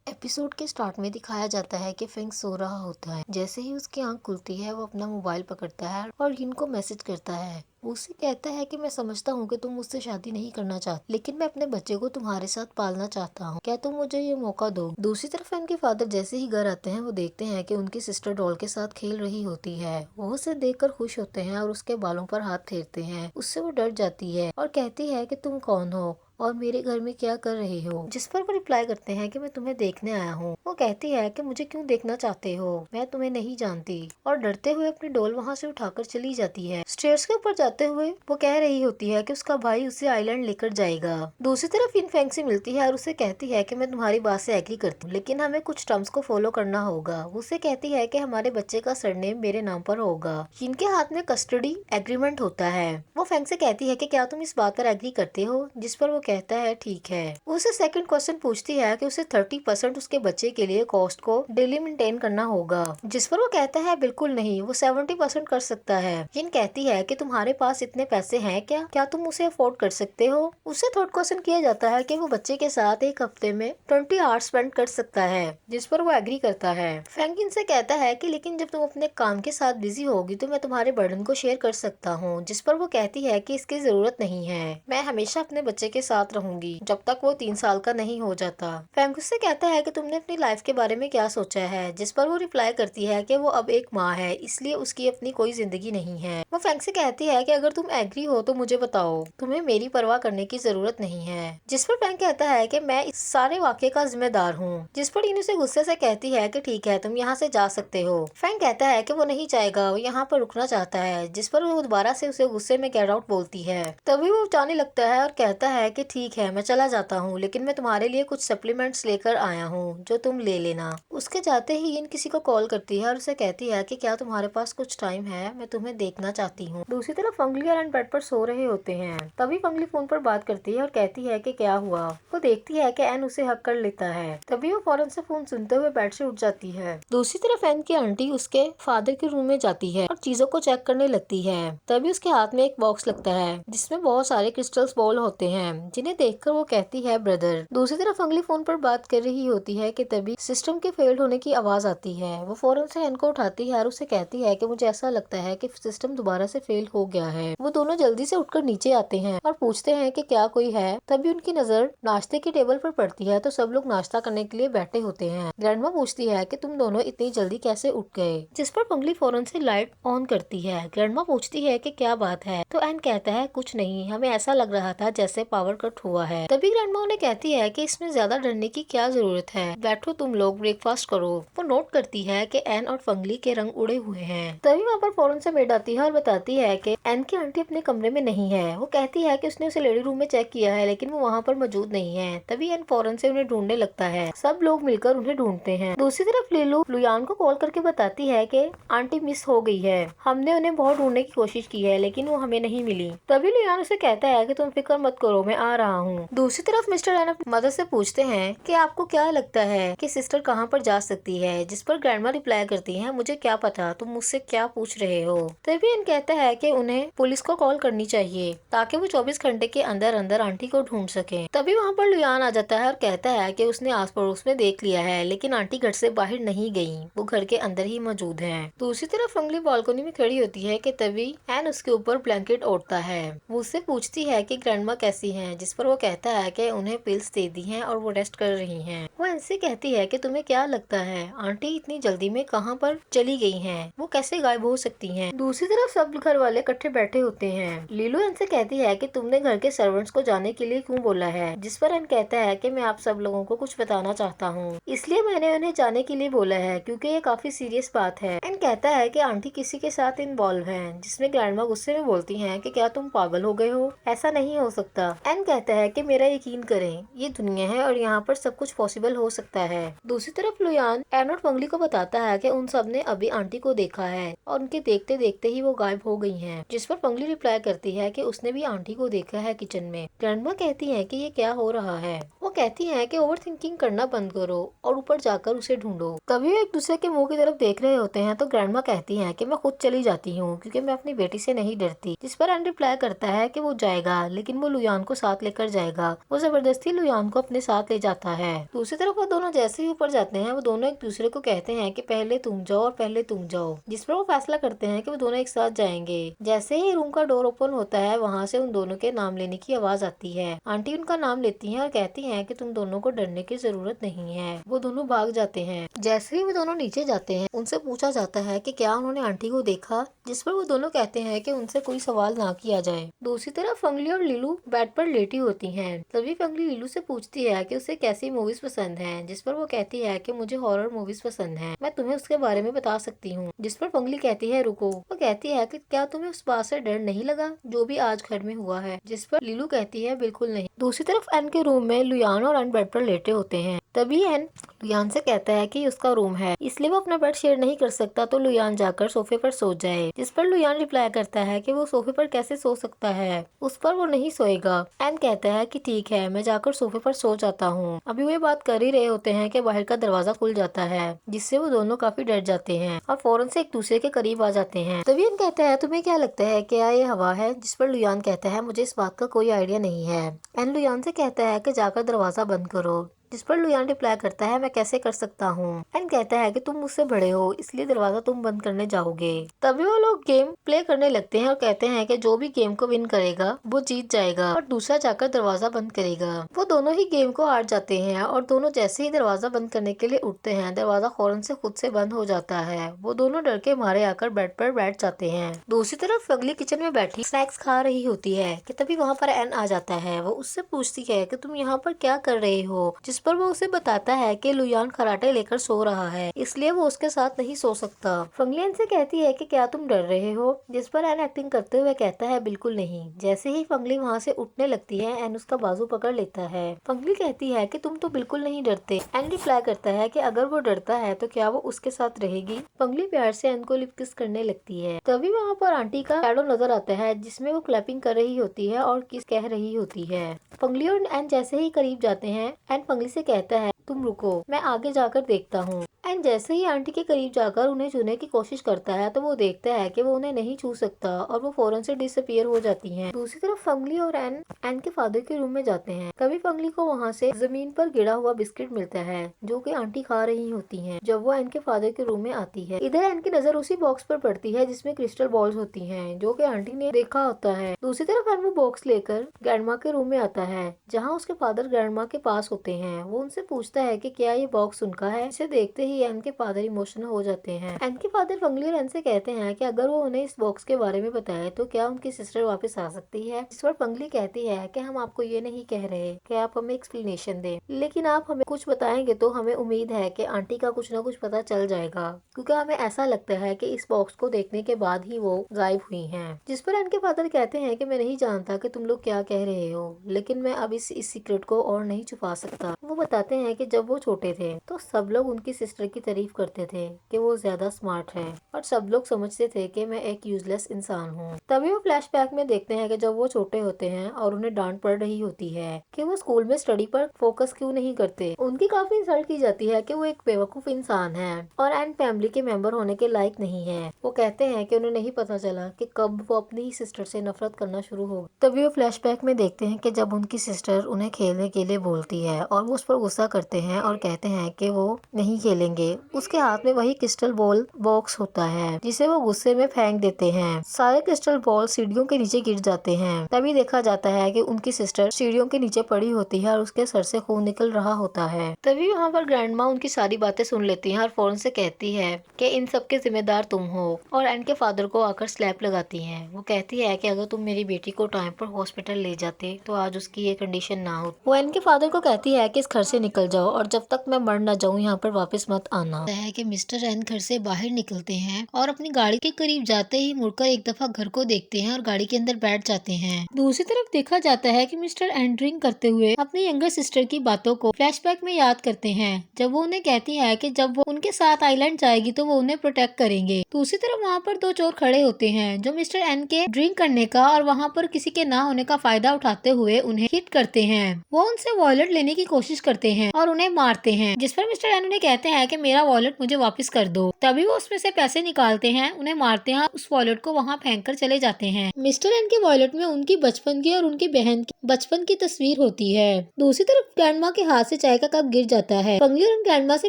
Episode के start में दिखाया जाता है कि फेंग सो रहा होता है। जैसे ही उसकी आंख खुलती है वो अपना मोबाइल पकड़ता है और यिन को मैसेज करता है। वो उससे कहता है कि मैं समझता हूँ कि तुम मुझसे शादी नहीं करना चाहते, लेकिन मैं अपने बच्चे को तुम्हारे साथ पालना चाहता हूँ। क्या तुम मुझे ये मौका दो? दूसरी तरफ उनके फादर जैसे ही घर आते हैं वो देखते हैं कि उनकी सिस्टर डॉल के साथ खेल रही होती है। वो उसे देखकर खुश होते हैं और उसके बालों पर हाथ फेरते हैं। उससे वो डर जाती है और कहती है कि तुम कौन हो और मेरे घर में क्या कर रहे हो? जिस पर वो रिप्लाई करते हैं कि मैं तुम्हें देखने आया हूँ। वो कहती है कि मुझे क्यों देखना चाहते हो, मैं तुम्हें नहीं जानती, और डरते हुए अपनी डोल वहाँ से उठाकर चली जाती है। स्टेयर्स के ऊपर जाते हुए वो कह रही होती है कि उसका भाई उसे आइलैंड लेकर जाएगा। दूसरी तरफ इन फेंग से मिलती है और उसे कहती है कि मैं तुम्हारी बात से एग्री करती हूँ, लेकिन हमें कुछ टर्म्स को फॉलो करना होगा। वो उसे कहती है कि हमारे बच्चे का सरनेम मेरे नाम पर होगा। इनके हाथ में कस्टडी एग्रीमेंट होता है। वो फेंग से कहती है कि क्या तुम इस बात पर एग्री करते हो? जिस पर वो कहता है ठीक है। वो उसे सेकंड क्वेश्चन पूछती है कि उसे 30% उसके बच्चे के लिए कॉस्ट को डेली मेंटेन करना होगा। जिस पर वो कहता है बिल्कुल नहीं, वो 70% कर सकता है। जिन कहती है कि तुम्हारे पास इतने पैसे हैं क्या तुम उसे अफोर्ड कर सकते हो? उससे थर्ड क्वेश्चन किया जाता है कि वो बच्चे के साथ एक हफ्ते में 20 आवर्स स्पेंड कर सकता है। जिस पर वो एग्री करता है। फ्रैंक इनसे कहता है कि लेकिन जब तुम अपने काम के साथ बिजी होगी तो मैं तुम्हारे बर्डन को शेयर कर सकता हूँ। जिस पर वो कहती है कि इसकी जरूरत नहीं है, मैं हमेशा अपने बच्चे के साथ रहूंगी जब तक वो 3 साल का नहीं हो जाता। फ्रैंक उससे कहता है कि तुमने अपनी लाइफ के बारे में क्या सोचा है? जिस पर वो रिप्लाई करती है कि वो अब एक माँ है, इसलिए उसकी अपनी कोई जिंदगी नहीं है। वो फ्रैंक से कहती है कि अगर तुम एग्री हो तो मुझे बताओ, तुम्हें मेरी परवाह करने की जरूरत नहीं है। जिस पर फ्रैंक कहता है कि मैं इस सारे वाक्य का जिम्मेदार हूँ। जिस पर इन उसे गुस्से से कहती है कि ठीक है, तुम यहाँ से जा सकते हो। फ्रैंक कहता है कि वो नहीं जाएगा, वो यहाँ पर रुकना चाहता है। जिस पर वो दोबारा से उसे गुस्से में गेट आउट बोलती है। तभी वो जाने लगता है और कहता है कि ठीक है, मैं चला जाता हूँ, लेकिन मैं तुम्हारे लिए कुछ सप्लीमेंट्स लेकर आया हूँ जो तुम ले लेना। उसके जाते ही इन किसी को कॉल करती है और उसे कहती है कि क्या तुम्हारे पास कुछ टाइम है, मैं तुम्हें देखना चाहती हूँ। दूसरी तरफ फंगली और एन बेड पर सो रहे होते हैं। तभी फंगली फोन पर बात करती है और कहती है कि क्या हुआ। वो देखती है कि एन उसे हक कर लेता है। तभी वो फौरन से फोन सुनते हुए बेड से उठ जाती है। दूसरी तरफ एन की आंटी उसके फादर के रूम में जाती है और चीजों को चेक करने लगती है। तभी उसके हाथ में एक बॉक्स लगता है जिसमें बहुत सारे क्रिस्टल्स बॉल होते हैं, जिन्हें देखकर वो कहती है ब्रदर। दूसरी तरफ अगली फोन पर बात कर रही होती है कि तभी सिस्टम के फेल होने की आवाज आती है। वो फौरन से एन को उठाती है और उसे कहती है कि मुझे ऐसा लगता है कि सिस्टम दोबारा से फेल हो गया है। वो दोनों जल्दी से उठकर नीचे आते हैं और पूछते हैं कि क्या कोई है। तभी उनकी नजर नाश्ते की टेबल पर पड़ती है तो सब लोग नाश्ता करने के लिए बैठे होते हैं। ग्रैंडमा पूछती है कि तुम दोनों इतनी जल्दी कैसे उठ गए? जिस पर पंगली फौरन से लाइट ऑन करती है। ग्रैंडमा पूछती है कि क्या बात है, तो एन कहता है कुछ नहीं, हमें ऐसा लग रहा था जैसे पावर कट हुआ है। तभी ग्रैंडमा उन्हें कहती है कि इसमें ज्यादा डरने की क्या जरूरत है, बैठो तुम लोग, ब्रेकफास्ट करो। वो नोट करती है कि एन और फंगली के रंग उड़े हुए हैं। तभी वहाँ पर फौरन से मेड आती है और बताती है कि एन की आंटी अपने कमरे में नहीं है। वो कहती है कि उसने उसे लेडी रूम में चेक किया है, लेकिन वो वहाँ पर मौजूद नहीं है। तभी एन फौरन से उन्हें ढूंढने लगता है। सब लोग मिलकर उन्हें ढूंढते हैं। दूसरी तरफ लीलू लुयान को कॉल करके बताती है कि आंटी मिस हो गई है, हमने उन्हें बहुत ढूंढने की कोशिश की है लेकिन वो हमें नहीं मिली। तभी लुयान उसे कहता है कि तुम फिक्र मत करो, मैं आ रहा हूँ। दूसरी तरफ मिस्टर एन अपनी मदर से पूछते हैं कि आपको क्या लगता है कि सिस्टर कहाँ पर जा सकती है? जिस पर ग्रैंडमा रिप्लाई करती है, मुझे क्या पता, तुम मुझसे क्या पूछ रहे हो। तभी एन कहता है कि उन्हें पुलिस को कॉल करनी चाहिए ताकि वो 24 घंटे के अंदर अंदर आंटी को ढूंढ सके। तभी वहाँ पर लुयान आ जाता है और कहता है कि उसने आस पड़ोस में देख लिया है, लेकिन आंटी घर से बाहर नहीं गई, वो घर के अंदर ही मौजूद है। दूसरी तरफ फंगली बालकनी में खड़ी होती है कि तभी एन उसके ऊपर ब्लैंकेट ओढ़ता है। वो उससे पूछती है कि ग्रैंडमा कैसी हैं, जिस पर वो कहता है कि उन्हें पिल्स दे दी हैं और वो रेस्ट कर रही हैं। वो इनसे कहती है कि तुम्हें क्या लगता है आंटी इतनी जल्दी में कहाँ पर चली गई हैं, वो कैसे गायब हो सकती हैं। दूसरी तरफ सब घर वाले इकट्ठे बैठे होते हैं। लीलू इनसे कहती है कि तुमने घर के सर्वेंट्स को जाने के लिए क्यों बोला है? जिस पर एन कहता है कि मैं आप सब लोगों को कुछ बताना चाहता हूँ, इसलिए मैंने उन्हें जाने के लिए बोला है क्योंकि ये काफी सीरियस बात है। एन कहता है कि आंटी किसी के साथ इन्वॉल्व है, जिसमें ग्रैंडमा गुस्से में बोलती हैं कि क्या तुम पागल हो गए हो, ऐसा नहीं हो सकता। एन कहता है कि मेरा यकीन करें, ये दुनिया है और यहाँ पर सब कुछ पॉसिबल हो सकता है। दूसरी तरफ लुयान एन और फंगली को बताता है कि उन सब ने अभी आंटी को देखा है और उनके देखते देखते ही वो गायब हो गई हैं। जिस पर फंगली रिप्लाई करती है कि उसने भी आंटी को देखा है किचन में। ग्रैंडमा कहती है कि ये क्या हो रहा है। वो कहती है कि ओवर थिंकिंग करना बंद करो और ऊपर जाकर उसे ढूंढो। तभी वो एक दूसरे के मुंह की तरफ देख रहे होते हैं तो ग्रैंडमा कहती है कि मैं खुद चली जाती हूँ क्योंकि मैं अपनी बेटी से नहीं डरती। जिस पर एन रिप्लाई करता है कि वो जाएगा, लेकिन वो लुयान को साथ साथ लेकर जाएगा। वो जबरदस्ती लुयान को अपने साथ ले जाता है। दूसरी तरफ वो दोनों जैसे ही ऊपर जाते हैं वो दोनों एक दूसरे को कहते हैं कि पहले तुम जाओ और पहले तुम जाओ, जिस पर वो फैसला करते हैं कि वो दोनों एक साथ जाएंगे। जैसे ही रूम का डोर ओपन होता है वहाँ से उन दोनों के नाम लेने की आवाज आती है। आंटी उनका नाम लेती है और कहती है कि तुम दोनों को डरने की जरूरत नहीं है। वो दोनों भाग जाते हैं। जैसे ही वो दोनों नीचे जाते हैं उनसे पूछा जाता है कि क्या उन्होंने आंटी को देखा, जिस पर वो दोनों कहते हैं कि उनसे कोई सवाल ना किया जाए। दूसरी तरफ फंगली और लीलू बेड पर लेटी होती हैं। तभी फंगली लीलू से पूछती है कि उसे कैसी मूवीज पसंद हैं, जिस पर वो कहती है कि मुझे हॉरर मूवीज पसंद हैं, मैं तुम्हें उसके बारे में बता सकती हूँ। जिस पर फंगली कहती है रुको। वो कहती है कि क्या तुम्हें उस बात से डर नहीं लगा जो भी आज घर में हुआ है, जिस पर लीलू कहती है बिल्कुल नहीं। दूसरी तरफ एन के रूम में लुयान और एन बेड पर लेटे होते हैं। तभी एन लुयान से कहता है कि उसका रूम है इसलिए वो अपना बेड शेयर नहीं कर सकता, तो लुयान जाकर सोफे पर सो जाए। जिस पर लुयान रिप्लाई करता है कि वो सोफे पर कैसे सो सकता है, उस पर वो नहीं सोएगा। एन कहता है कि ठीक है मैं जाकर सोफे पर सो जाता हूँ। अभी वो बात कर ही रहे होते हैं कि बाहर का दरवाजा खुल जाता है, जिससे वो दोनों काफी डर जाते हैं और फौरन से एक दूसरे के करीब आ जाते हैं। तभी एन कहता है तुम्हें क्या लगता है क्या ये हवा है, जिस पर लुयान कहता है मुझे इस बात का कोई आइडिया नहीं है। एन लुयान से कहता है कि जाकर दरवाजा बंद करो, जिस पर लुयान रिप्लाई करता है मैं कैसे कर सकता हूँ। एन कहता है कि तुम मुझसे बड़े हो इसलिए दरवाजा तुम बंद करने जाओगे। तभी वो लोग गेम प्ले करने लगते हैं और कहते हैं कि जो भी गेम को विन करेगा वो जीत जाएगा और दूसरा जाकर दरवाजा बंद करेगा। वो दोनों ही गेम को हार जाते हैं और दोनों जैसे ही दरवाजा बंद करने के लिए उठते हैं दरवाजा फौरन से खुद से बंद हो जाता है। वो दोनों डर के मारे आकर बेड पर बैठ जाते हैं। दूसरी तरफ फगली किचन में बैठी स्नैक्स खा रही होती है कि तभी वहाँ पर एन आ जाता है। वो उससे पूछती है कि तुम यहाँ पर क्या कर रहे हो, जिस पर वो उसे बताता है कि लुयान खराटे लेकर सो रहा है इसलिए वो उसके साथ नहीं सो सकता। फंगली एन से कहती है कि क्या तुम डर रहे हो, जिस पर एन एक्टिंग करते हुए कहता है बिल्कुल नहीं। जैसे ही फंगली वहाँ से उठने लगती है एन उसका बाजू पकड़ लेता है। फंगली कहती है कि तुम तो बिल्कुल नहीं डरते। एन रिप्लाई करता है कि अगर वो डरता है तो क्या वो उसके साथ रहेगी। फंगली प्यार से एन को लिप किस करने लगती है। तभी वहाँ पर आंटी का शैडो नजर आता है जिसमें वो क्लैपिंग कर रही होती है और किस कह रही होती है। फंगली और एन जैसे ही करीब जाते हैं एन फंगली से कहता है तुम रुको मैं आगे जाकर देखता हूँ। एन जैसे ही आंटी के करीब जाकर उन्हें छूने की कोशिश करता है तो वो देखता है कि वो उन्हें नहीं छू सकता और वो फौरन से डिसअपीयर हो जाती हैं। दूसरी तरफ फंगली और एन के फादर के रूम में जाते हैं। तभी फंगली को वहाँ से जमीन पर गिरा हुआ बिस्किट मिलता है जो कि आंटी खा रही होती हैं जब वो एन के फादर के रूम में आती है। इधर एन की नजर उसी बॉक्स पर पड़ती है जिसमें क्रिस्टल बॉल्स होती हैं जो कि आंटी ने देखा होता है। दूसरी तरफ एन वो बॉक्स लेकर ग्रैंडमा के रूम में आता है जहाँ उसके फादर ग्रैंडमा के पास होते हैं। वो उनसे पूछता है कि क्या ये बॉक्स उनका है। इसे देखते ही एन के फादर इमोशनल हो जाते हैं। एन के फादर फंगली और एन से कहते हैं कि अगर वो उन्हें इस बॉक्स के बारे में बताए तो क्या उनकी सिस्टर वापस आ सकती है। जिस पर फंगली कहती है कि हम आपको ये नहीं कह रहे कि आप हमें एक्सप्लेनेशन दें, लेकिन आप हमें कुछ बताएंगे तो हमें उम्मीद है कि आंटी का कुछ न कुछ पता चल जाएगा, क्योंकि हमें ऐसा लगता है कि इस बॉक्स को देखने के बाद ही वो गायब हुई हैं। जिस पर एन के फादर कहते हैं कि मैं नहीं जानता कि तुम लोग क्या कह रहे हो, लेकिन मैं अब इस सीक्रेट को और नहीं छुपा सकता। वो बताते हैं कि जब वो छोटे थे तो सब लोग उनकी सिस्टर की तारीफ करते थे कि वो ज्यादा स्मार्ट है और सब लोग समझते थे कि मैं एक यूजलेस इंसान हूँ। तभी वो फ्लैशबैक में देखते हैं कि जब वो छोटे होते हैं और उन्हें डांट पड़ रही होती है कि वो स्कूल में स्टडी पर फोकस क्यों नहीं करते। उनकी काफी इंसल्ट की जाती है कि वो एक बेवकूफ इंसान है और एन फैमिली के मेंबर होने के लायक नहीं है। वो कहते हैं कि उन्हें नहीं पता चला कि कब वो अपनी ही सिस्टर से नफरत करना शुरू हो। तभी वो फ्लैशबैक में देखते हैं कि जब उनकी सिस्टर उन्हें खेलने के लिए बोलती है और वो उस पर गुस्सा करते हैं और कहते हैं कि वो नहीं खेलेंगे। उसके हाथ में वही क्रिस्टल बॉल बॉक्स होता है जिसे वो गुस्से में फेंक देते हैं। सारे क्रिस्टल बॉल सीढ़ियों के नीचे गिर जाते हैं। तभी देखा जाता है कि उनकी सिस्टर सीढ़ियों के नीचे पड़ी होती है और उसके सर से खून निकल रहा होता है। तभी वहाँ पर ग्रैंडमा उनकी सारी बातें सुन लेती हैं और फौरन से कहती है कि इन सब के जिम्मेदार तुम हो, और एन के फादर को आकर स्लैप लगाती है। वो कहती है कि अगर तुम मेरी बेटी को टाइम पर हॉस्पिटल ले जाते तो आज उसकी ये कंडीशन ना हो। वो एन के फादर को कहती है कि इस घर से निकल जाओ और जब तक मैं मर न जाऊँ यहाँ पर वापस मत आना। है कि मिस्टर एन घर से बाहर निकलते हैं और अपनी गाड़ी के करीब जाते ही मुड़कर एक दफा घर को देखते हैं और गाड़ी के अंदर बैठ जाते हैं। दूसरी तरफ देखा जाता है कि मिस्टर एन ड्रिंक करते हुए अपनी यंगर सिस्टर की बातों को फ्लैशबैक में याद करते हैं जब वो उन्हें कहती है कि जब वो उनके साथ आइलैंड जाएगी तो वो उन्हें प्रोटेक्ट करेंगे। दूसरी तरफ वहाँ पर दो चोर खड़े होते हैं जो मिस्टर एन के ड्रिंक करने का और वहाँ पर किसी के ना होने का फायदा उठाते हुए उन्हें हिट करते हैं। वो उनसे वॉलेट लेने की कोशिश करते हैं और उन्हें मारते हैं, जिस पर मिस्टर एन उन्हें कहते हैं कि कि मेरा वॉलेट मुझे वापस कर दो। तभी वो उसमें से पैसे निकालते हैं, उन्हें मारते हैं, उस वॉलेट को वहाँ फेंक कर चले जाते हैं। मिस्टर एन के वॉलेट में उनकी बचपन की और उनकी बहन की बचपन की तस्वीर होती है। दूसरी तरफ ग्रैंडमा के हाथ से चाय का कप गिर जाता है। फंगली और ग्रैंडमा से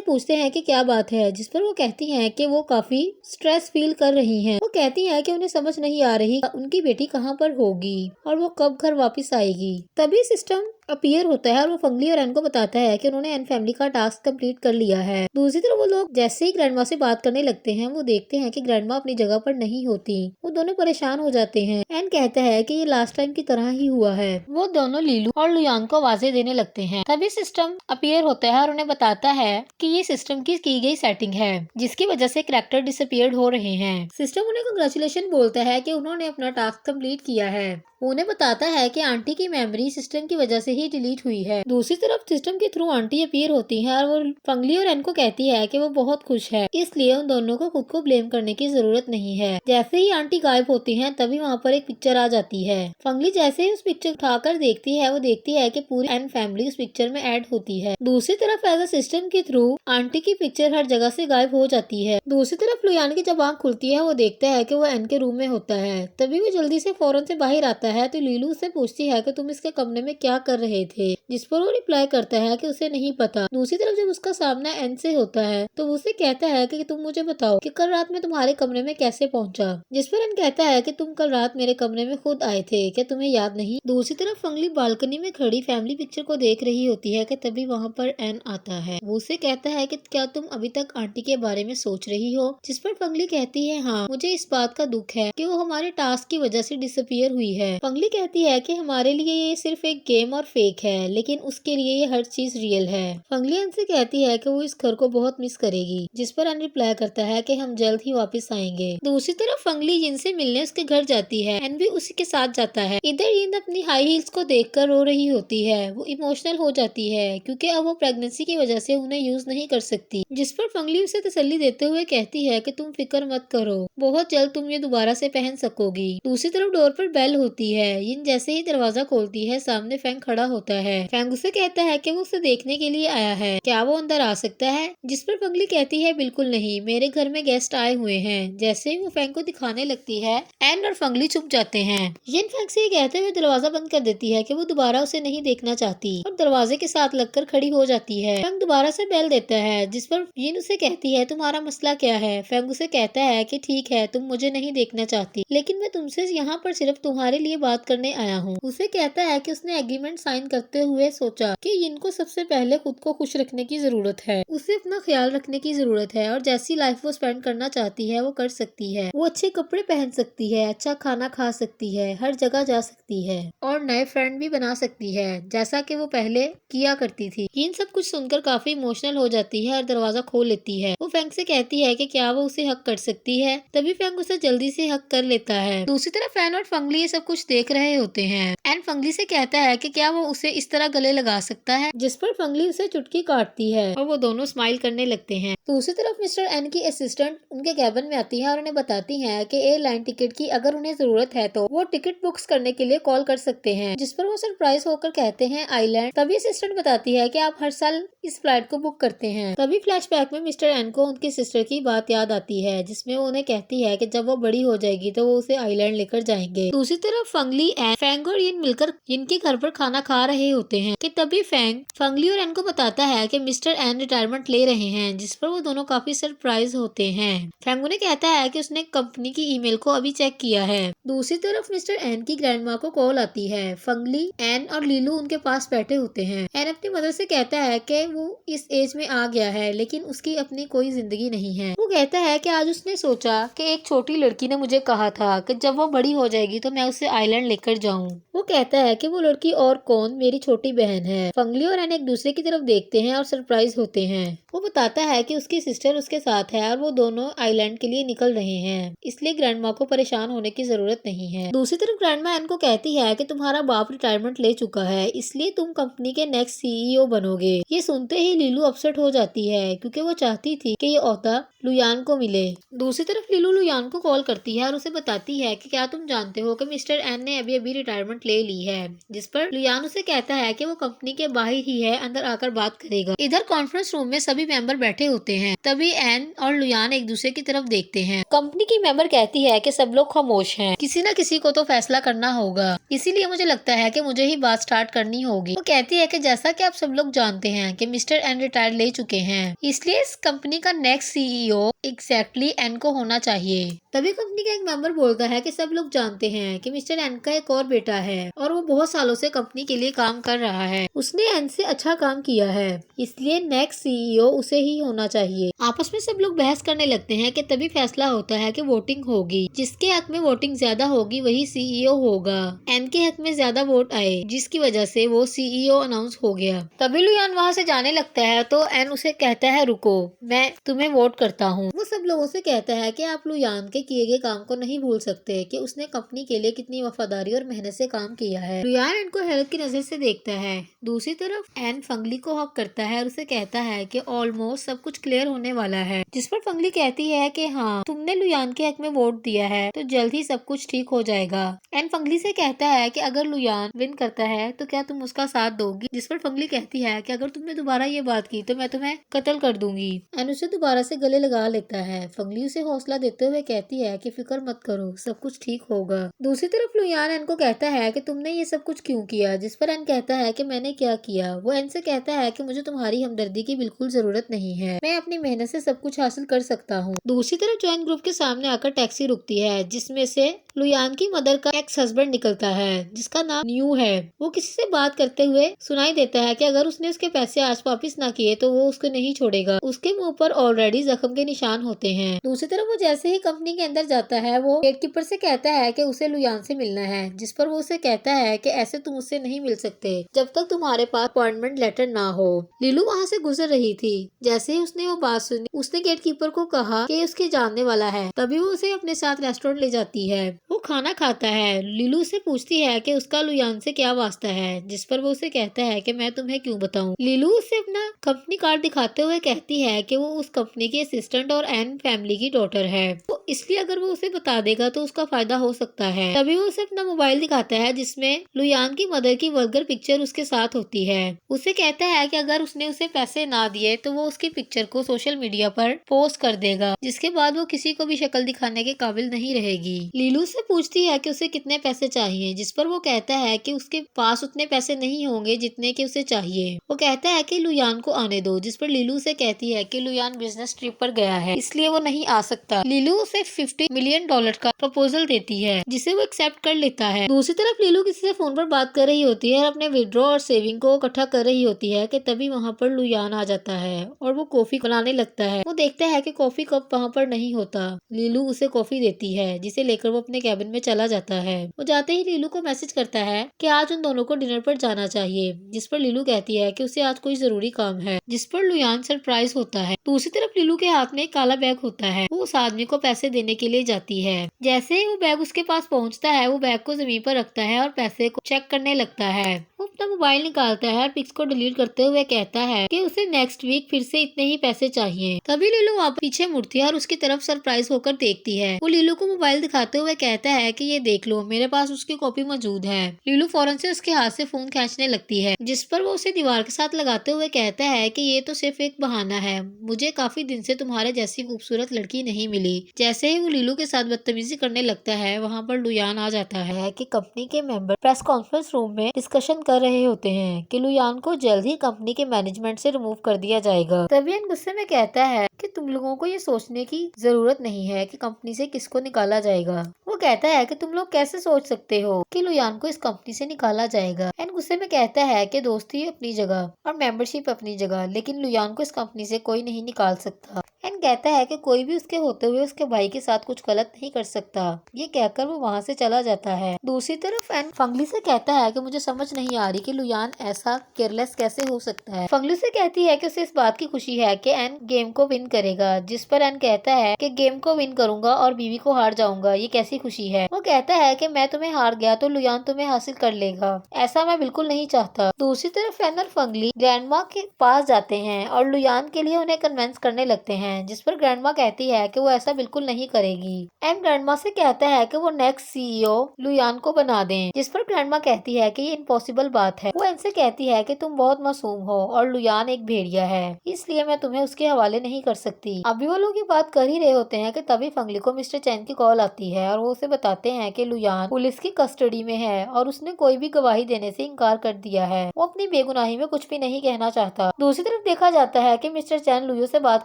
पूछते हैं कि क्या बात है, जिस पर वो कहती हैं कि वो काफी स्ट्रेस फील कर रही हैं। वो कहती हैं कि उन्हें समझ नहीं आ रही उनकी बेटी कहाँ पर होगी और वो कब घर वापस आएगी। तभी सिस्टम अपीयर होता है और वो फंगली और एन को बताता है कि उन्होंने एन फैमिली का टास्क कंप्लीट कर लिया है। दूसरी तरफ वो लोग जैसे ही ग्रैंडमा से बात करने लगते हैं, वो देखते हैं कि ग्रैंडमा अपनी जगह पर नहीं होती। वो दोनों परेशान हो जाते हैं। एन कहता है कि ये लास्ट टाइम की तरह ही हुआ है। वो दोनों लीलू और लुयान को आवाजें देने लगते हैं। तभी सिस्टम अपीयर होता है और उन्हें बताता है कि ये सिस्टम की गई सेटिंग है, जिसकी वजह से कैरेक्टर डिसअपीयर्ड हो रहे हैं। सिस्टम उन्हें कांग्रेचुलेशन बोलता है कि उन्होंने अपना टास्क कंप्लीट किया है। वो उन्हें बताता है कि आंटी की मेमोरी सिस्टम की वजह से ही डिलीट हुई है। दूसरी तरफ सिस्टम के थ्रू आंटी अपीयर होती है और वो फंगली और एन को कहती है कि वो बहुत खुश है, इसलिए उन दोनों को खुद को ब्लेम करने की जरूरत नहीं है। जैसे ही आंटी गायब होती है, तभी वहाँ पर एक पिक्चर आ जाती है। फंगली जैसे ही उस पिक्चर उठाकर देखती है, वो देखती है कि पूरी एन फैमिली उस पिक्चर में ऐड होती है। दूसरी तरफ एज अ सिस्टम के थ्रू आंटी की पिक्चर हर जगह से गायब हो जाती है। दूसरी तरफ लुयान की जब आँख खुलती है, वो देखता है कि वो एन के रूम में होता है। तभी वो जल्दी से फौरन से बाहर आता है तो लीलू उससे पूछती है कि तुम इसके कमरे में क्या कर रहे थे, जिस पर वो रिप्लाई करता है कि उसे नहीं पता। दूसरी तरफ जब उसका सामना एन से होता है तो वो उसे कहता है कि तुम मुझे बताओ कि कल रात में तुम्हारे कमरे में कैसे पहुंचा, जिस पर एन कहता है कि तुम कल रात मेरे कमरे में खुद आए थे, क्या तुम्हें याद नहीं। दूसरी तरफ फंगली बालकनी में खड़ी फैमिली पिक्चर को देख रही होती है कि तभी वहाँ पर एन आता है। वो उसे कहता है कि क्या तुम अभी तक आंटी के बारे में सोच रही हो, जिस पर फंगली कहती है हाँ, मुझे इस बात का दुख है कि वो हमारे टास्क की वजह से डिसअपीयर हुई है। फंगली कहती है कि हमारे लिए ये सिर्फ एक गेम और फेक है, लेकिन उसके लिए ये हर चीज रियल है। फंगली एन से कहती है कि वो इस घर को बहुत मिस करेगी, जिस पर एन रिप्लाई करता है कि हम जल्द ही वापस आएंगे। दूसरी तरफ फंगली जिन से मिलने उसके घर जाती है, एन भी उसी के साथ जाता है। इधर जिन अपनी हाई हील्स को देखकर रो रही होती है। वो इमोशनल हो जाती है क्योंकि अब वो प्रेगनेंसी की वजह से उन्हें यूज नहीं कर सकती, जिस पर फंगली उसे तसल्ली देते हुए कहती है कि तुम फिक्र मत करो, बहुत जल्द तुम ये दोबारा से पहन सकोगी। दूसरी तरफ डोर पर बेल होती है। जिन जैसे ही दरवाजा खोलती है, सामने फैंग खड़ा होता है। फैंग उसे कहता है कि वो उसे देखने के लिए आया है, क्या वो अंदर आ सकता है, जिस पर फंगली कहती है बिल्कुल नहीं, मेरे घर में गेस्ट आए हुए हैं। जैसे ही वो फैंग को दिखाने लगती है, एन और फंगली चुप जाते हैं। जिन फैंग से कहते हुए दरवाजा बंद कर देती है कि वो दोबारा उसे नहीं देखना चाहती और दरवाजे के साथ लगकर खड़ी हो जाती है। फैंग दोबारा से बेल देता है, जिस पर जिन उसे कहती है तुम्हारा मसला क्या है। फैंग उसे कहता है कि ठीक है, तुम मुझे नहीं देखना चाहती, लेकिन मैं तुमसे यहाँ पर सिर्फ तुम्हारे लिए बात करने आया हूँ। उसे कहता है कि उसने एग्रीमेंट साइन करते हुए सोचा कि इनको सबसे पहले खुद को खुश रखने की जरूरत है, उसे अपना ख्याल रखने की जरूरत है और जैसी लाइफ वो स्पेंड करना चाहती है वो कर सकती है। वो अच्छे कपड़े पहन सकती है, अच्छा खाना खा सकती है, हर जगह जा सकती है और नए फ्रेंड भी बना सकती है, जैसा कि वो पहले किया करती थी। इन सब कुछ सुनकर काफी इमोशनल हो जाती है और दरवाजा खोल लेती है। वो फैंग से कहती है कि क्या वो उसे हक कर सकती है। तभी फैंग उसे जल्दी से हक कर लेता है। दूसरी तरफ फैन और फंगली ये सब कुछ देख रहे होते हैं। एन फंगली से कहता है कि क्या वो उसे इस तरह गले लगा सकता है, जिस पर फंगली उसे चुटकी काटती है और वो दोनों स्माइल करने लगते हैं। दूसरी तरफ मिस्टर एन की असिस्टेंट उनके कैबिन में आती है और उन्हें बताती है कि एयरलाइन टिकट की अगर उन्हें जरूरत है तो वो टिकट बुक्स करने के लिए कॉल कर सकते हैं, जिस पर वो सरप्राइज होकर कहते हैं आइलैंड। तभी असिस्टेंट बताती है कि आप हर साल इस फ्लाइट को बुक करते हैं। तभी फ्लैशबैक में मिस्टर एन को उनकी सिस्टर की बात याद आती है, जिसमें वो उन्हें कहती है कि जब वो बड़ी हो जाएगी तो वो उसे आइलैंड लेकर जाएंगे। दूसरी तरफ फंगली एन फैंग और यिन मिलकर इनके घर पर खाना खा रहे होते हैं कि तभी फैंग फंगली और एन को बताता है कि मिस्टर एन रिटायरमेंट ले रहे हैं, जिस पर वो दोनों काफी सरप्राइज होते हैं। फैंग उन्हें कहता है कि उसने कंपनी की ईमेल को अभी चेक किया है। दूसरी तरफ मिस्टर एन की ग्रैंडमा को कॉल आती है। फंगली एन और लीलू उनके पास बैठे होते हैं। एन अपनी मदर से कहता है कि वो इस एज में आ गया है, लेकिन उसकी अपनी कोई जिंदगी नहीं है। वो कहता है कि आज उसने सोचा कि एक छोटी लड़की ने मुझे कहा था कि जब वो बड़ी हो जाएगी तो मैं उसे आइलैंड लेकर जाऊं। वो कहता है कि वो लड़की और कौन, मेरी छोटी बहन है। फंगली और एन एक दूसरे की तरफ देखते हैं और सरप्राइज होते हैं। वो बताता है कि उसकी सिस्टर उसके साथ है और वो दोनों आइलैंड के लिए निकल रहे हैं, इसलिए ग्रैंडमा को परेशान होने की जरूरत नहीं है। दूसरी तरफ ग्रैंडमा एन को कहती है कि तुम्हारा बाप रिटायरमेंट ले चुका है, इसलिए तुम कंपनी के नेक्स्ट सीईओ बनोगे। ये सुनते ही लीलू अपसेट हो जाती है क्योंकि वो चाहती थी कि ये ओहदा लुयान को मिले। दूसरी तरफ लीलू लुयान को कॉल करती है और उसे बताती है कि क्या तुम जानते हो कि मिस्टर एन ने अभी अभी रिटायरमेंट ले ली है, जिस पर लुयान उसे कहता है कि वो कंपनी के बाहर ही है, अंदर आकर बात करेगा। इधर कॉन्फ्रेंस रूम में सभी मेंबर बैठे होते हैं। तभी एन और लुयान एक दूसरे की तरफ देखते हैं। कंपनी की मेंबर कहती है कि सब लोग खामोश हैं, किसी न किसी को तो फैसला करना होगा, इसीलिए मुझे लगता है कि मुझे ही बात स्टार्ट करनी होगी। वो कहती है कि जैसा कि आप सब लोग जानते हैं कि मिस्टर एन रिटायर ले चुके हैं, इसलिए इस कंपनी का नेक्स्ट सीईओ एग्जैक्टली एन को होना चाहिए। तभी कंपनी का एक मेंबर बोलता है कि सब लोग जानते हैं कि मिस्टर एन का एक और बेटा है और वो बहुत सालों से कंपनी के लिए काम कर रहा है। उसने एन से अच्छा काम किया है, इसलिए नेक्स्ट सीईओ उसे ही होना चाहिए। आपस में सब लोग बहस करने लगते हैं कि तभी फैसला होता है कि वोटिंग होगी, जिसके हक में वोटिंग ज्यादा होगी वही सीईओ होगा। एन के हक में ज्यादा वोट आए, जिसकी वजह से वो सीईओ अनाउंस हो गया। तभी लुयान वहाँ से जाने लगता है तो एन उसे कहता है रुको, मैं तुम्हें वोट करता हूँ। वो सब लोगों से कहता है कि आप लुयान के किए गए काम को नहीं भूल सकते कि उसने कंपनी के लिए कितनी वफादारी और मेहनत से काम किया है। लुयान एन को हैरत की नजर से देखता है। दूसरी तरफ एन फंगली को हक करता है और उसे कहता है कि ऑलमोस्ट सब कुछ क्लियर होने वाला है, जिस पर फंगली कहती है कि हाँ, तुमने लुयान के हक में वोट दिया है तो जल्द ही सब कुछ ठीक हो जाएगा। एन फंगली से कहता है कि अगर लुयान विन करता है तो क्या तुम उसका साथ दोगी, जिस पर फंगली कहती है कि अगर तुमने दोबारा ये बात की तो मैं तुम्हें कत्ल कर दूंगी। एन उसे दोबारा से गले लगा लेता है। फंगली उसे हौसला देते हुए कहती है कि फिक्र मत करो, सब कुछ ठीक होगा। दूसरी तरफ लुयान एन को कहता है कि तुमने ये सब कुछ क्यों किया, जिस पर एन कहता है कि मैंने क्या किया। वो एन से कहता है कि मुझे तुम्हारी हमदर्दी की बिल्कुल जरूरत नहीं है, मैं अपनी मेहनत से सब कुछ हासिल कर सकता हूँ। दूसरी तरफ जॉइन ग्रुप के सामने आकर टैक्सी रुकती है, जिसमें से लुयान की मदर का एक्स हस्बैंड निकलता है, जिसका नाम न्यू है। वो किसी से बात करते हुए सुनाई देता है कि अगर उसने उसके पैसे आज वापिस ना किए तो वो उसको नहीं छोड़ेगा। उसके मुंह पर ऑलरेडी जख्म के निशान होते हैं। दूसरी तरफ वो जैसे ही कंपनी के अंदर जाता है, वो गेटकीपर से कहता है कि उसे लुयान से मिलना है, जिस पर वो उसे कहता है कि ऐसे तुम उससे नहीं मिल सकते जब तक तुम्हारे पास अपॉइंटमेंट लेटर ना हो। लिलू वहाँ से गुजर रही थी। जैसे ही उसने वो बात सुनी, उसने गेटकीपर को कहा कि उसके जानने वाला है। तभी वो उसे अपने साथ रेस्टोरेंट ले जाती है। वो खाना खाता है। लिलू से पूछती है कि उसका लुयान से क्या वास्ता है, जिस पर वो उसे कहता है कि मैं तुम्हें क्यों बताऊं। लिलू उसे अपना कंपनी कार्ड दिखाते हुए कहती है कि वो उस कंपनी की असिस्टेंट और एन फैमिली की डॉटर है, तो इसलिए अगर वो उसे बता देगा तो उसका फायदा हो सकता है। तभी वो उसे अपना मोबाइल दिखाता है, जिसमें लुयान की मदर की वल्गर पिक्चर उसके साथ होती है। उसे कहता है कि अगर उसने उसे पैसे ना दिए तो वो उसकी पिक्चर को सोशल मीडिया पर पोस्ट कर देगा, जिसके बाद वो किसी को भी शक्ल दिखाने के काबिल नहीं रहेगी। लिलू से पूछती है कि उसे कितने पैसे चाहिए, जिस पर वो कहता है कि उसके पास उतने पैसे नहीं होंगे जितने कि उसे चाहिए। वो कहता है कि लुयान को आने दो, जिस पर लिलू से कहती है कि लुयान बिजनेस ट्रिप पर गया है, इसलिए वो नहीं आ सकता। लिलू उसे $50 मिलियन का प्रपोजल देती है, जिसे वो एक्सेप्ट कर लेता है। दूसरी तरफ लिलू किसी से फोन पर बात कर रही होती है और अपने विड्रॉ और सेविंग को इकट्ठा कर रही होती है कि तभी वहाँ पर लुयान आ जाता है और वो कॉफी बनाने लगता है। वो देखता है कि कॉफी कप वहाँ पर नहीं होता। लिलू उसे कॉफी देती है, जिसे लेकर वो अपने कैबिन में चला जाता है। वो जाते ही लिलू को मैसेज करता है कि आज उन दोनों को डिनर पर जाना चाहिए, जिस पर लिलू कहती है कि उसे आज कोई जरूरी काम है, जिस पर लुयान सरप्राइज होता है। दूसरी तरफ लिलू के हाथ में एक काला बैग होता है। वो उस आदमी को पैसे देने के लिए जाती है। जैसे ही वो बैग उसके पास पहुंचता है, वो बैग को जमीन पर रखता है और पैसे को चेक करने लगता है। वो अपना मोबाइल निकालता है और पिक्स को डिलीट करते हुए कहता है कि उसे नेक्स्ट वीक फिर से इतने ही पैसे चाहिए। तभी लिलू वहाँ पीछे मुड़ती है और उसकी तरफ सरप्राइज होकर देखती है। वो लिलू को मोबाइल दिखाते हुए कहता है कि ये देख लो, मेरे पास उसकी कॉपी मौजूद है। लिलू फौरन से उसके हाथ से फोन खींचने लगती है, जिस पर वो उसे दीवार के साथ लगाते हुए कहता है कि ये तो सिर्फ एक बहाना है, मुझे काफी दिन से तुम्हारे जैसी खूबसूरत लड़की नहीं मिली। जैसे ही वो लिलू के साथ बदतमीजी करने लगता है, वहाँ पर लुयान आ जाता है कि कंपनी के मेंबर प्रेस कॉन्फ्रेंस रूम में डिस्कशन कर रहे होते हैं कि लुयान को जल्द ही कंपनी के मैनेजमेंट से रिमूव कर दिया जाएगा। तभी एन गुस्से में कहता है कि तुम लोगों को ये सोचने की जरूरत नहीं है कि कंपनी से किसको निकाला जाएगा। वो कहता है कि तुम लोग कैसे सोच सकते हो कि लुयान को इस कंपनी से निकाला जाएगा। एन गुस्से में कहता है कि दोस्ती अपनी जगह और मेंबरशिप अपनी जगह, लेकिन लुयान को इस कंपनी से कोई नहीं निकाल सकता। एन कहता है कि कोई भी उसके होते हुए उसके भाई के साथ कुछ गलत नहीं कर सकता। ये कहकर वो वहाँ से चला जाता है। दूसरी तरफ एन फंगली से कहता है कि मुझे समझ नहीं आ रही कि लुयान ऐसा केयरलेस कैसे हो सकता है। फंगली से कहती है कि उसे इस बात की खुशी है कि एन गेम को विन करेगा, जिस पर एन कहता है कि गेम को विन करूंगा और बीवी को हार जाऊंगा, ये कैसी खुशी है। वो कहता है कि मैं तुम्हें हार गया तो लुयान तुम्हें हासिल कर लेगा, ऐसा मैं बिल्कुल नहीं चाहता। दूसरी तरफ एन और फंगली ग्रैंडमा के पास जाते हैं और लुयान के लिए उन्हें कन्विंस करने लगते हैं, जिस पर ग्रैंडमा कहती है कि वो ऐसा बिल्कुल नहीं करेगी। एन ग्रैंडमा से कहता है कि वो नेक्स्ट सीईओ लुयान को बना दें, जिस पर ग्रैंडमा कहती है कि ये इम्पॉसिबल बात है। वो एन से कहती है कि तुम बहुत मासूम हो और लुयान एक भेड़िया है, इसलिए मैं तुम्हें उसके हवाले नहीं कर सकती। अभी वो लोग ये बात कर ही रहे होते हैं कि तभी फंगली को मिस्टर चैन की कॉल आती है और वो उसे बताते हैं कि लुयान पुलिस की कस्टडी में है और उसने कोई भी गवाही देने से इनकार कर दिया है। वो अपनी बेगुनाही में कुछ भी नहीं कहना चाहता। दूसरी तरफ देखा जाता है कि मिस्टर चैन लुयो से बात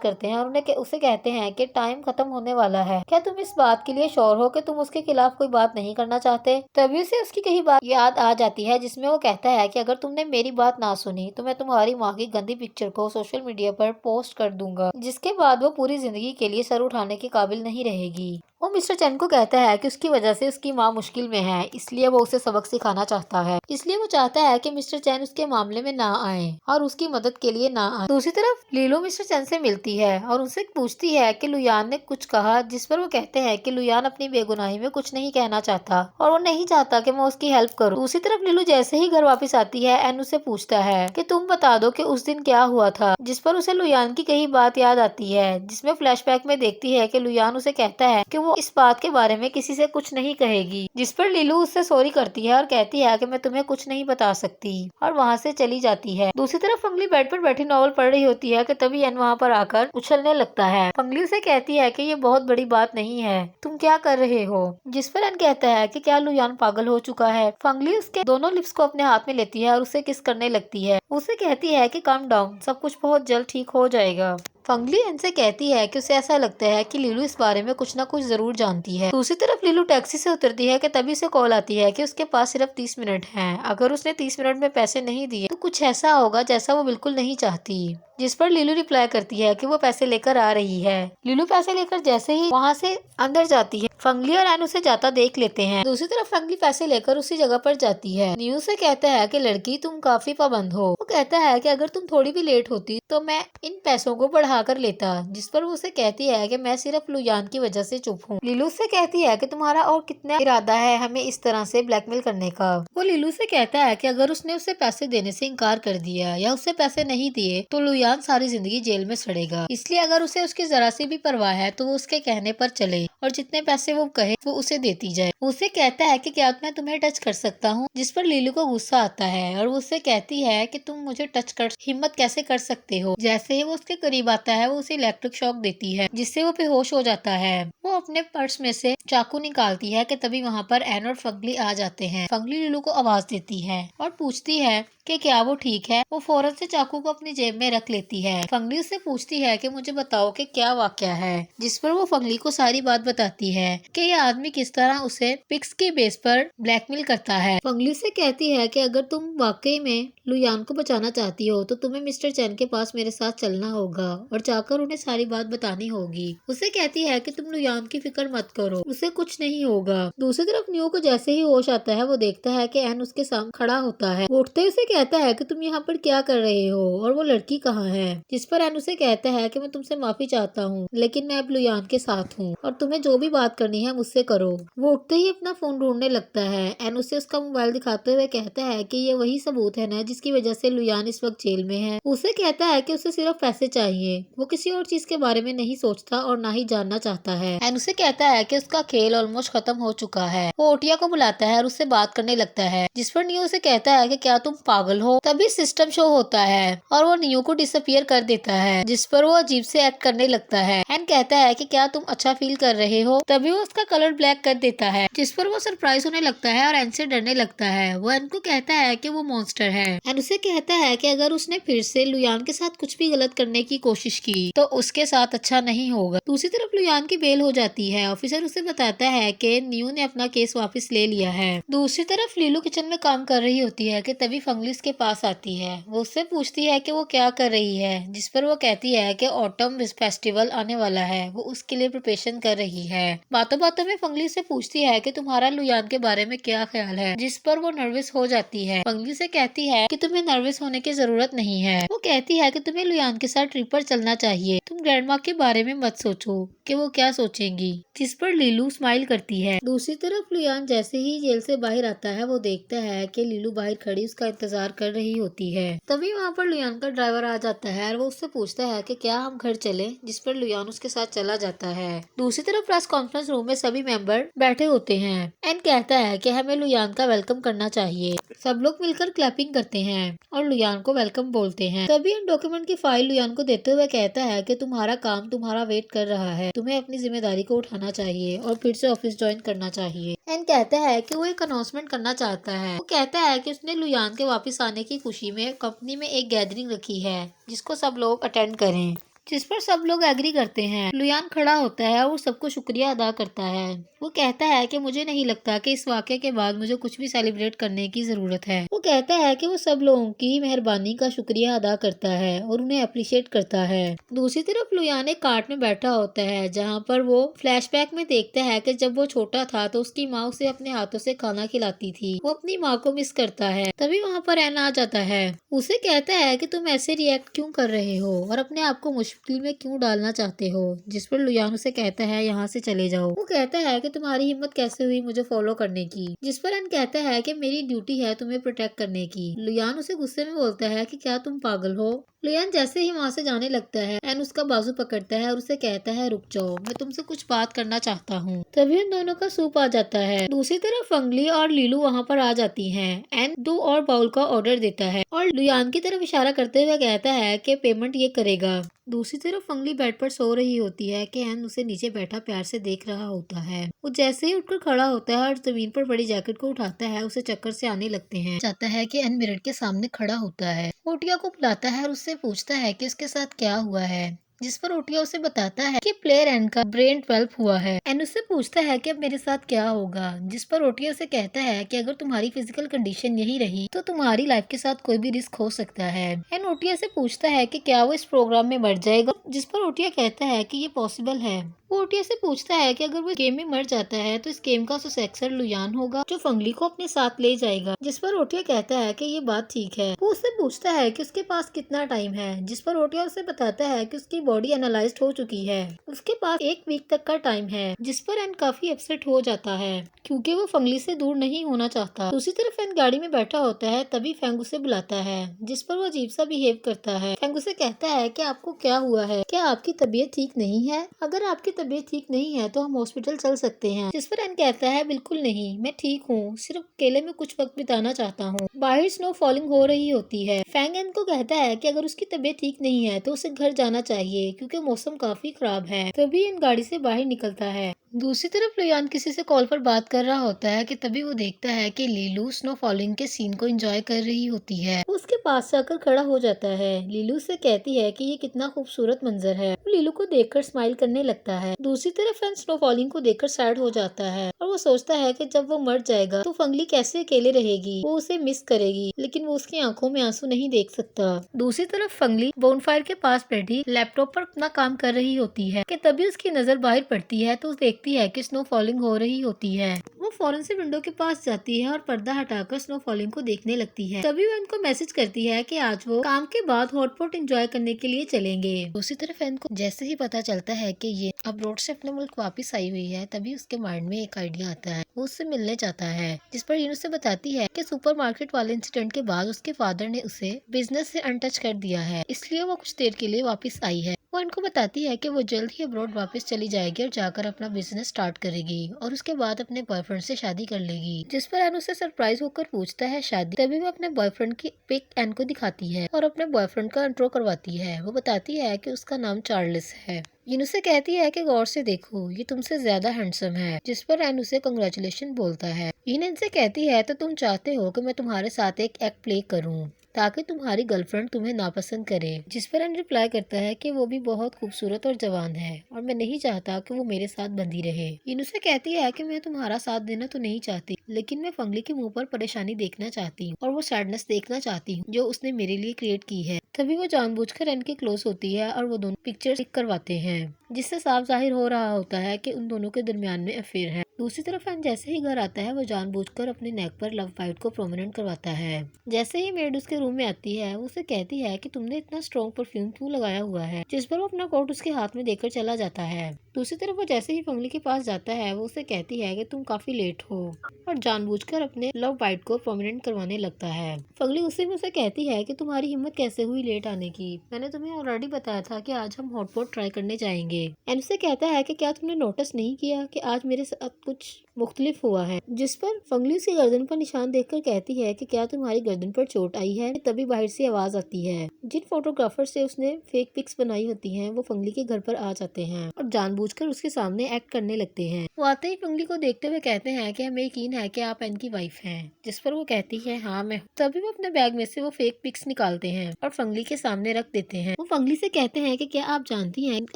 करते हैं और उसे कहते हैं कि टाइम खत्म होने वाला है, क्या तुम इस बात के लिए श्योर हो कि तुम उसके खिलाफ कोई बात नहीं करना चाहते। तभी उसे उसकी कही बात याद आ जाती है जिसमें वो कहता है कि अगर तुमने मेरी बात ना सुनी तो मैं तुम्हारी माँ की गंदी पिक्चर को सोशल मीडिया पर पोस्ट कर दूंगा, जिसके बाद वो पूरी जिंदगी के लिए सर उठाने के काबिल नहीं रहेगी। वो मिस्टर चैन को कहता है कि उसकी वजह से उसकी माँ मुश्किल में है, इसलिए वो उसे सबक सिखाना चाहता है। इसलिए वो चाहता है कि मिस्टर चैन उसके मामले में ना आए और उसकी मदद के लिए ना आए। दूसरी तरफ लीलो मिस्टर चैन से मिलती है और उनसे पूछती है कि लुयान ने कुछ कहा, जिस पर वो कहते हैं कि लुयान अपनी बेगुनाही में कुछ नहीं कहना चाहता और वो नहीं चाहता कि मैं उसकी हेल्प करूं। दूसरी तरफ लीलो जैसे ही घर वापस आती है एन उससे पूछता है कि तुम बता दो कि उस दिन क्या हुआ था, जिस पर उसे लुयान की कही बात याद आती है, जिसमें फ्लैशबैक में देखती है कि लुयान उसे कहता है कि वो इस बात के बारे में किसी से कुछ नहीं कहेगी, जिस पर लीलू उससे सॉरी करती है और कहती है कि मैं तुम्हें कुछ नहीं बता सकती और वहाँ से चली जाती है। दूसरी तरफ फंगली बेड पर बैठी नॉवल पढ़ रही होती है कि तभी एन वहाँ पर आकर उछलने लगता है। फंगली उसे कहती है कि ये बहुत बड़ी बात नहीं है, तुम क्या कर रहे हो, जिस पर एन कहता है कि क्या लुयान पागल हो चुका है। फंगली उसके दोनों लिप्स को अपने हाथ में लेती है और उसे किस करने लगती है। उसे कहती है कि काम डाउन, सब कुछ बहुत जल्द ठीक हो जाएगा। फंगली एन से कहती है कि उसे ऐसा लगता है कि लीलू इस बारे में कुछ ना कुछ जरूर जानती है। दूसरी तरफ लीलू टैक्सी से उतरती है कि तभी उसे कॉल आती है कि उसके पास सिर्फ 30 मिनट हैं। अगर उसने 30 मिनट में पैसे नहीं दिए तो कुछ ऐसा होगा जैसा वो बिल्कुल नहीं चाहती, जिस पर लीलू रिप्लाई करती है कि वो पैसे लेकर आ रही है। लीलू पैसे लेकर जैसे ही वहाँ से अंदर जाती है फंगली और एन उसे जाता देख लेते हैं। दूसरी तरफ फंगली पैसे लेकर उसी जगह पर जाती है। न्यू से कहता है कि लड़की तुम काफी पाबंद हो। वो कहता है कि अगर तुम थोड़ी भी लेट होती तो मैं इन पैसों को बढ़ा कर लेता, जिस पर वो उसे कहती है कि मैं सिर्फ लुयान की वजह से चुप हूँ। लीलू से कहती है कि तुम्हारा और कितना इरादा है हमें इस तरह से ब्लैकमेल करने का। वो लीलू से कहता है कि अगर उसने उसे पैसे देने से इनकार कर दिया या उसे पैसे नहीं दिए तो लुयान सारी जिंदगी जेल में सड़ेगा, इसलिए अगर उसे उसकी जरा सी भी परवाह है तो वो उसके कहने पर चले और जितने पैसे वो कहे वो उसे देती जाए। उसे कहता है कि क्या मैं तुम्हें टच कर सकता हूँ, जिस पर लीलू को गुस्सा आता है और वो उससे कहती है कि तुम मुझे टच कर हिम्मत कैसे कर सकते हो। जैसे ही वो उसके करीब आता है वो उसे इलेक्ट्रिक शॉक देती है, जिससे वो बेहोश हो जाता है। वो अपने पर्स में से चाकू निकालती है कि तभी वहाँ पर एन और फंगली आ जाते हैं। फंगली लीलू को आवाज देती है और पूछती है कि क्या वो ठीक है। वो फौरन से चाकू को अपनी जेब में रख लेती है। फंगली उससे पूछती है कि मुझे बताओ कि क्या वाकया है, जिस पर वो फंगली को सारी बात बताती है कि ये आदमी किस तरह उसे पिक्स के बेस पर ब्लैकमेल करता है। फंगली से कहती है कि अगर तुम वाकई में लुयान को बचाना चाहती हो तो तुम्हें मिस्टर चैन के पास मेरे साथ चलना होगा और जाकर उन्हें सारी बात बतानी होगी। उसे कहती है कि तुम लुयान की फिक्र मत करो, उसे कुछ नहीं होगा। दूसरी तरफ न्यू को जैसे ही होश आता है वो देखता है कि एन उसके सामने खड़ा होता है। वो उठते उसे कहता है कि तुम यहाँ पर क्या कर रहे हो और वो लड़की कहाँ है, जिस पर एन उसे कहता है कि मैं तुमसे माफी चाहता हूँ लेकिन मैं अब लुयान के साथ हूँ और तुम्हें जो भी बात करनी है मुझसे करो। वो उठते ही अपना फोन ढूंढने लगता है। एन उसे उसका मोबाइल दिखाते हुए कहता है कि ये वही सबूत है ना जिसकी वजह से लुयान इस वक्त जेल में है। उसे कहता है कि उसे सिर्फ पैसे चाहिए, वो किसी और चीज के बारे में नहीं सोचता और ना ही जानना चाहता है। एन उसे कहता है कि उसका खेल ऑलमोस्ट खत्म हो चुका है। वो ओटिया को बुलाता है और उससे बात करने लगता है, जिस पर न्यू उसे कहता है कि क्या तुम पागल हो। तभी सिस्टम शो होता है और वो न्यू को डिसअपियर कर देता है, जिस पर वो अजीब से एक्ट करने लगता है। एन कहता है कि क्या तुम अच्छा फील कर रहे हो। तभी वो उसका कलर ब्लैक कर देता है, जिस पर वो सरप्राइज होने लगता है और एन से डरने लगता है। वो एन को कहता है कि वो मॉन्स्टर है। एन उसे कहता है कि अगर उसने फिर से लुयान के साथ कुछ भी गलत करने की कोशिश की तो उसके साथ अच्छा नहीं होगा। दूसरी तरफ लुयान की बेल हो जाती है। ऑफिसर उसे बताता है कि न्यू ने अपना केस वापस ले लिया है। दूसरी तरफ लीलू किचन में काम कर रही होती है कि तभी फंगली उसके पास आती है। वो उससे पूछती है कि वो क्या कर रही है, जिस पर वो कहती है कि ऑटम फेस्टिवल आने वाला है, वो उसके लिए प्रिपरेशन कर रही है। बातों बातों में फंगली से पूछती है कि तुम्हारा लुयान के बारे में क्या ख्याल है, जिस पर वो नर्वस हो जाती है। फंगली से कहती है कि तुम्हें नर्वस होने की जरूरत नहीं है। वो कहती है कि तुम्हें लुयान के साथ ट्रिप पर चलना चाहिए, तुम ग्रैंडमा के बारे में मत सोचो कि वो क्या सोचेंगी। जिस पर लीलू स्माइल करती है। दूसरी तरफ लुयान जैसे ही जेल से बाहर आता है वो देखता है कि लीलू बाहर खड़ी उसका इंतजार कर रही होती है। तभी वहाँ पर लुयान का ड्राइवर आ जाता है और वो उससे पूछता है कि क्या हम घर चले, जिस पर लुयान उसके साथ चला जाता है। दूसरी तरफ प्रेस कॉन्फ्रेंस रूम में सभी मेंबर बैठे होते हैं। एन कहता है कि हमें लुयान का वेलकम करना चाहिए। सब लोग मिलकर क्लैपिंग करते हैं और लुयान को वेलकम बोलते हैं। तभी इन डॉक्यूमेंट की फाइल लुयान को देते हुए कहता है कि तुम्हारा काम तुम्हारा वेट कर रहा है, तुम्हें अपनी जिम्मेदारी को उठाना चाहिए और फिर से ऑफिस ज्वाइन करना चाहिए। एन कहता है कि वो एक अनाउंसमेंट करना चाहता है। वो कहता है कि उसने लुयान के वापस आने की खुशी में कंपनी में एक गैदरिंग रखी है जिसको सब लोग अटेंड करें, जिस पर सब लोग एग्री करते हैं। लुयान खड़ा होता है और सबको शुक्रिया अदा करता है। वो कहता है कि मुझे नहीं लगता कि इस वाक़ये के बाद मुझे कुछ भी सेलिब्रेट करने की जरूरत है। वो कहता है कि वो सब लोगों की मेहरबानी का शुक्रिया अदा करता है और उन्हें अप्रिशिएट करता है। दूसरी तरफ लुयान एक कार्ट में बैठा होता है जहाँ पर वो फ्लैशबैक में देखता है कि जब वो छोटा था तो उसकी माँ उसे अपने हाथों से खाना खिलाती थी। वो अपनी माँ को मिस करता है। तभी वहाँ पर एन आ जाता है। उसे कहता है कि तुम ऐसे रिएक्ट क्यों कर रहे हो और अपने आप को मुश्किल में क्यों डालना चाहते हो, जिस पर लुयान उसे कहता है यहाँ से चले जाओ। वो कहता है कि तुम्हारी हिम्मत कैसे हुई मुझे फॉलो करने की, जिस पर एन कहता है कि मेरी ड्यूटी है तुम्हें प्रोटेक्ट करने की। लुयान उसे गुस्से में बोलता है कि क्या तुम पागल हो। लुयान जैसे ही वहाँ से जाने लगता है एन उसका बाजू पकड़ता है और उसे कहता है रुक जाओ, मैं तुमसे कुछ बात करना चाहता हूँ। तभी उन दोनों का सूप आ जाता है। दूसरी तरफ फंगली और लीलू वहाँ पर आ जाती हैं। एन 2 और बाउल का ऑर्डर देता है और लुयान की तरफ इशारा करते हुए कहता है कि पेमेंट ये करेगा। दूसरी तरफ फंगली बेड पर सो रही होती है कि एन उसे नीचे बैठा प्यार से देख रहा होता है। वो जैसे ही उठकर खड़ा होता है और जमीन पर पड़ी जैकेट को उठाता है उसे चक्कर से आने लगते हैं। चाहता है कि एन मिरर के सामने खड़ा होता है। ओटिया को बुलाता है और उससे पूछता है कि उसके साथ क्या हुआ है, जिस पर ओटिया उसे बताता है कि प्लेयर एन का ब्रेन 12 हुआ है। एन उससे पूछता है कि अब मेरे साथ क्या होगा, जिस पर ओटिया उसे कहता है कि अगर तुम्हारी फिजिकल कंडीशन यही रही तो तुम्हारी लाइफ के साथ कोई भी रिस्क हो सकता है। एन ओटिया से पूछता है कि क्या वो इस प्रोग्राम में मर जाएगा, जिस पर ओटिया कहता है कि ये पॉसिबल है। वो ओटिया से पूछता है कि अगर वो गेम में मर जाता है तो इस गेम का सुसेक्सर लुयान होगा जो फंगली को अपने साथ ले जाएगा, जिस पर ओटिया कहता है कि ये बात ठीक है। वो उससे पूछता है कि उसके पास कितना टाइम है, जिस पर ओटिया उसे बताता है कि उसकी बॉडी एनालाइज्ड हो चुकी है, उसके पास 1 वीक तक का टाइम है। जिस पर एन काफी अपसेट हो जाता है क्योंकि वो फंगली से दूर नहीं होना चाहता। दूसरी तरफ एन गाड़ी में बैठा होता है तभी फेंग उसे बुलाता है, जिस पर वो अजीब सा बिहेव करता है। फेंग उसे कहता है कि आपको क्या हुआ है, क्या आपकी तबीयत ठीक नहीं है? अगर आपकी तबीयत ठीक नहीं है तो हम हॉस्पिटल चल सकते हैं। जिस पर एन कहता है बिल्कुल नहीं, मैं ठीक हूँ, सिर्फ अकेले में कुछ वक्त बिताना चाहता हूँ। बाहर स्नो फॉलिंग हो रही होती है। फेंग एन को कहता है कि अगर उसकी तबीयत ठीक नहीं है तो उसे घर जाना चाहिए क्योंकि मौसम काफी खराब है। तभी एन गाड़ी से बाहर निकलता है। दूसरी तरफ लुयान किसी से कॉल पर बात कर रहा होता है कि तभी वो देखता है कि लीलू स्नो फॉलिंग के सीन को एंजॉय कर रही होती है। वो उसके पास जाकर खड़ा हो जाता है। लीलू से कहती है कि ये कितना खूबसूरत मंजर है। वो लीलू को देखकर स्माइल करने लगता है। दूसरी तरफ फैन स्नो फॉलिंग को देखकर सैड हो जाता है और वो सोचता है कि जब वो मर जाएगा तो फंगली कैसे अकेले रहेगी, वो उसे मिस करेगी, लेकिन वो उसकी आंखों में आंसू नहीं देख सकता। दूसरी तरफ फंगली बोनफायर के पास बैठी लैपटॉप पर अपना काम कर रही होती है कि तभी उसकी नजर बाहर पड़ती है तो देखती है कि स्नो फॉलिंग हो रही होती है। वो फौरन से विंडो के पास जाती है और पर्दा हटाकर स्नो फॉलिंग को देखने लगती है। तभी वो इनको मैसेज करती है कि आज वो काम के बाद हॉटपॉट एंजॉय करने के लिए चलेंगे। दूसरी तरफ फैन को जैसे ही पता चलता है कि ये अब रोड से अपने मुल्क वापस आई हुई है तभी उसके माइंड में एक आइडिया आता है। वो उससे मिलने जाता है, जिस पर यूनुस से बताती है कि सुपरमार्केट वाले इंसिडेंट के बाद उसके फादर ने उसे बिजनेस से अनटच कर दिया है, इसलिए वो कुछ देर के लिए वापस आई है। वो इनको बताती है कि वो जल्द ही अब्रॉड वापस चली जाएगी और जाकर अपना बिजनेस स्टार्ट करेगी और उसके बाद अपने बॉयफ्रेंड से शादी कर लेगी। जिस पर एन उससे सरप्राइज होकर पूछता है शादी। तभी वो अपने बॉयफ्रेंड की पिक एन को दिखाती है और अपने बॉयफ्रेंड का इंट्रो करवाती है। वो बताती है कि उसका नाम चार्ल्स है। इन उसे कहती है कि गौर से देखो, ये तुमसे ज्यादा हैंडसम है, जिस पर एन उसे कंग्रेचुलेशन बोलता है। इन इनसे कहती है तो तुम चाहते हो कि मैं तुम्हारे साथ एक एक्ट प्ले करूं ताकि तुम्हारी गर्लफ्रेंड तुम्हें नापसंद करे, जिस पर एन रिप्लाई करता है कि वो भी बहुत खूबसूरत और जवान है और मैं नहीं चाहता कि वो मेरे साथ बंधी रहे। इन उसे कहती है कि मैं तुम्हारा साथ देना तो नहीं चाहती, लेकिन मैं फंगली के मुंह पर परेशानी देखना चाहती हूँ और वो सैडनेस देखना चाहती हूँ जो उसने मेरे लिए क्रिएट की है। तभी वो जानबूझकर एन के क्लोज होती है और वो दोनों पिक्चर्स क्लिक करवाते हैं, जिससे साफ जाहिर हो रहा होता है कि उन दोनों के दरमियान में अफेयर है। दूसरी तरफ एन जैसे ही घर आता है वो जानबूझकर अपने नेक पर लव बाइट को प्रोमिनेंट करवाता है। जैसे ही मेड उसके रूम में आती है वो उसे कहती है कि तुमने इतना स्ट्रॉन्ग परफ्यूम क्यों लगाया हुआ है, जिस पर वो अपना कोट उसके हाथ में देकर चला जाता है। दूसरी तरफ वो जैसे ही फंगली के पास जाता है वो उसे कहती है कि तुम काफी लेट हो और जानबूझकर अपने लव बाइट को परमानेंट करवाने लगता है। फंगली उसी में उसे कहती है कि तुम्हारी हिम्मत कैसे हुई लेट आने की, मैंने तुम्हें ऑलरेडी बताया था कि आज हम हॉटपॉट ट्राई करने जाएंगे। एन उसे कहता है कि क्या तुमने नोटिस नहीं किया कि आज मेरे साथ कुछ मुख्तलिफ हुआ है, जिस पर फंगली उसकी गर्दन पर निशान देखकर कहती है कि क्या तुम्हारी गर्दन पर चोट आई है। तभी बाहर से आवाज आती है। जिन फोटोग्राफर से उसने फेक पिक्स बनाई होती हैं वो फंगली के घर पर आ जाते हैं और जानबूझकर उसके सामने एक्ट करने लगते हैं। वो आते ही फंगली को देखते हुए कहते हैं कि हमें यकीन है कि आप एन की वाइफ हैं, जिस पर वो कहती है हाँ मैं। तभी वो अपने बैग में से वो फेक पिक्स निकालते हैं और फंगली के सामने रख देते हैं। वो फंगली से कहते हैं कि क्या आप जानती हैं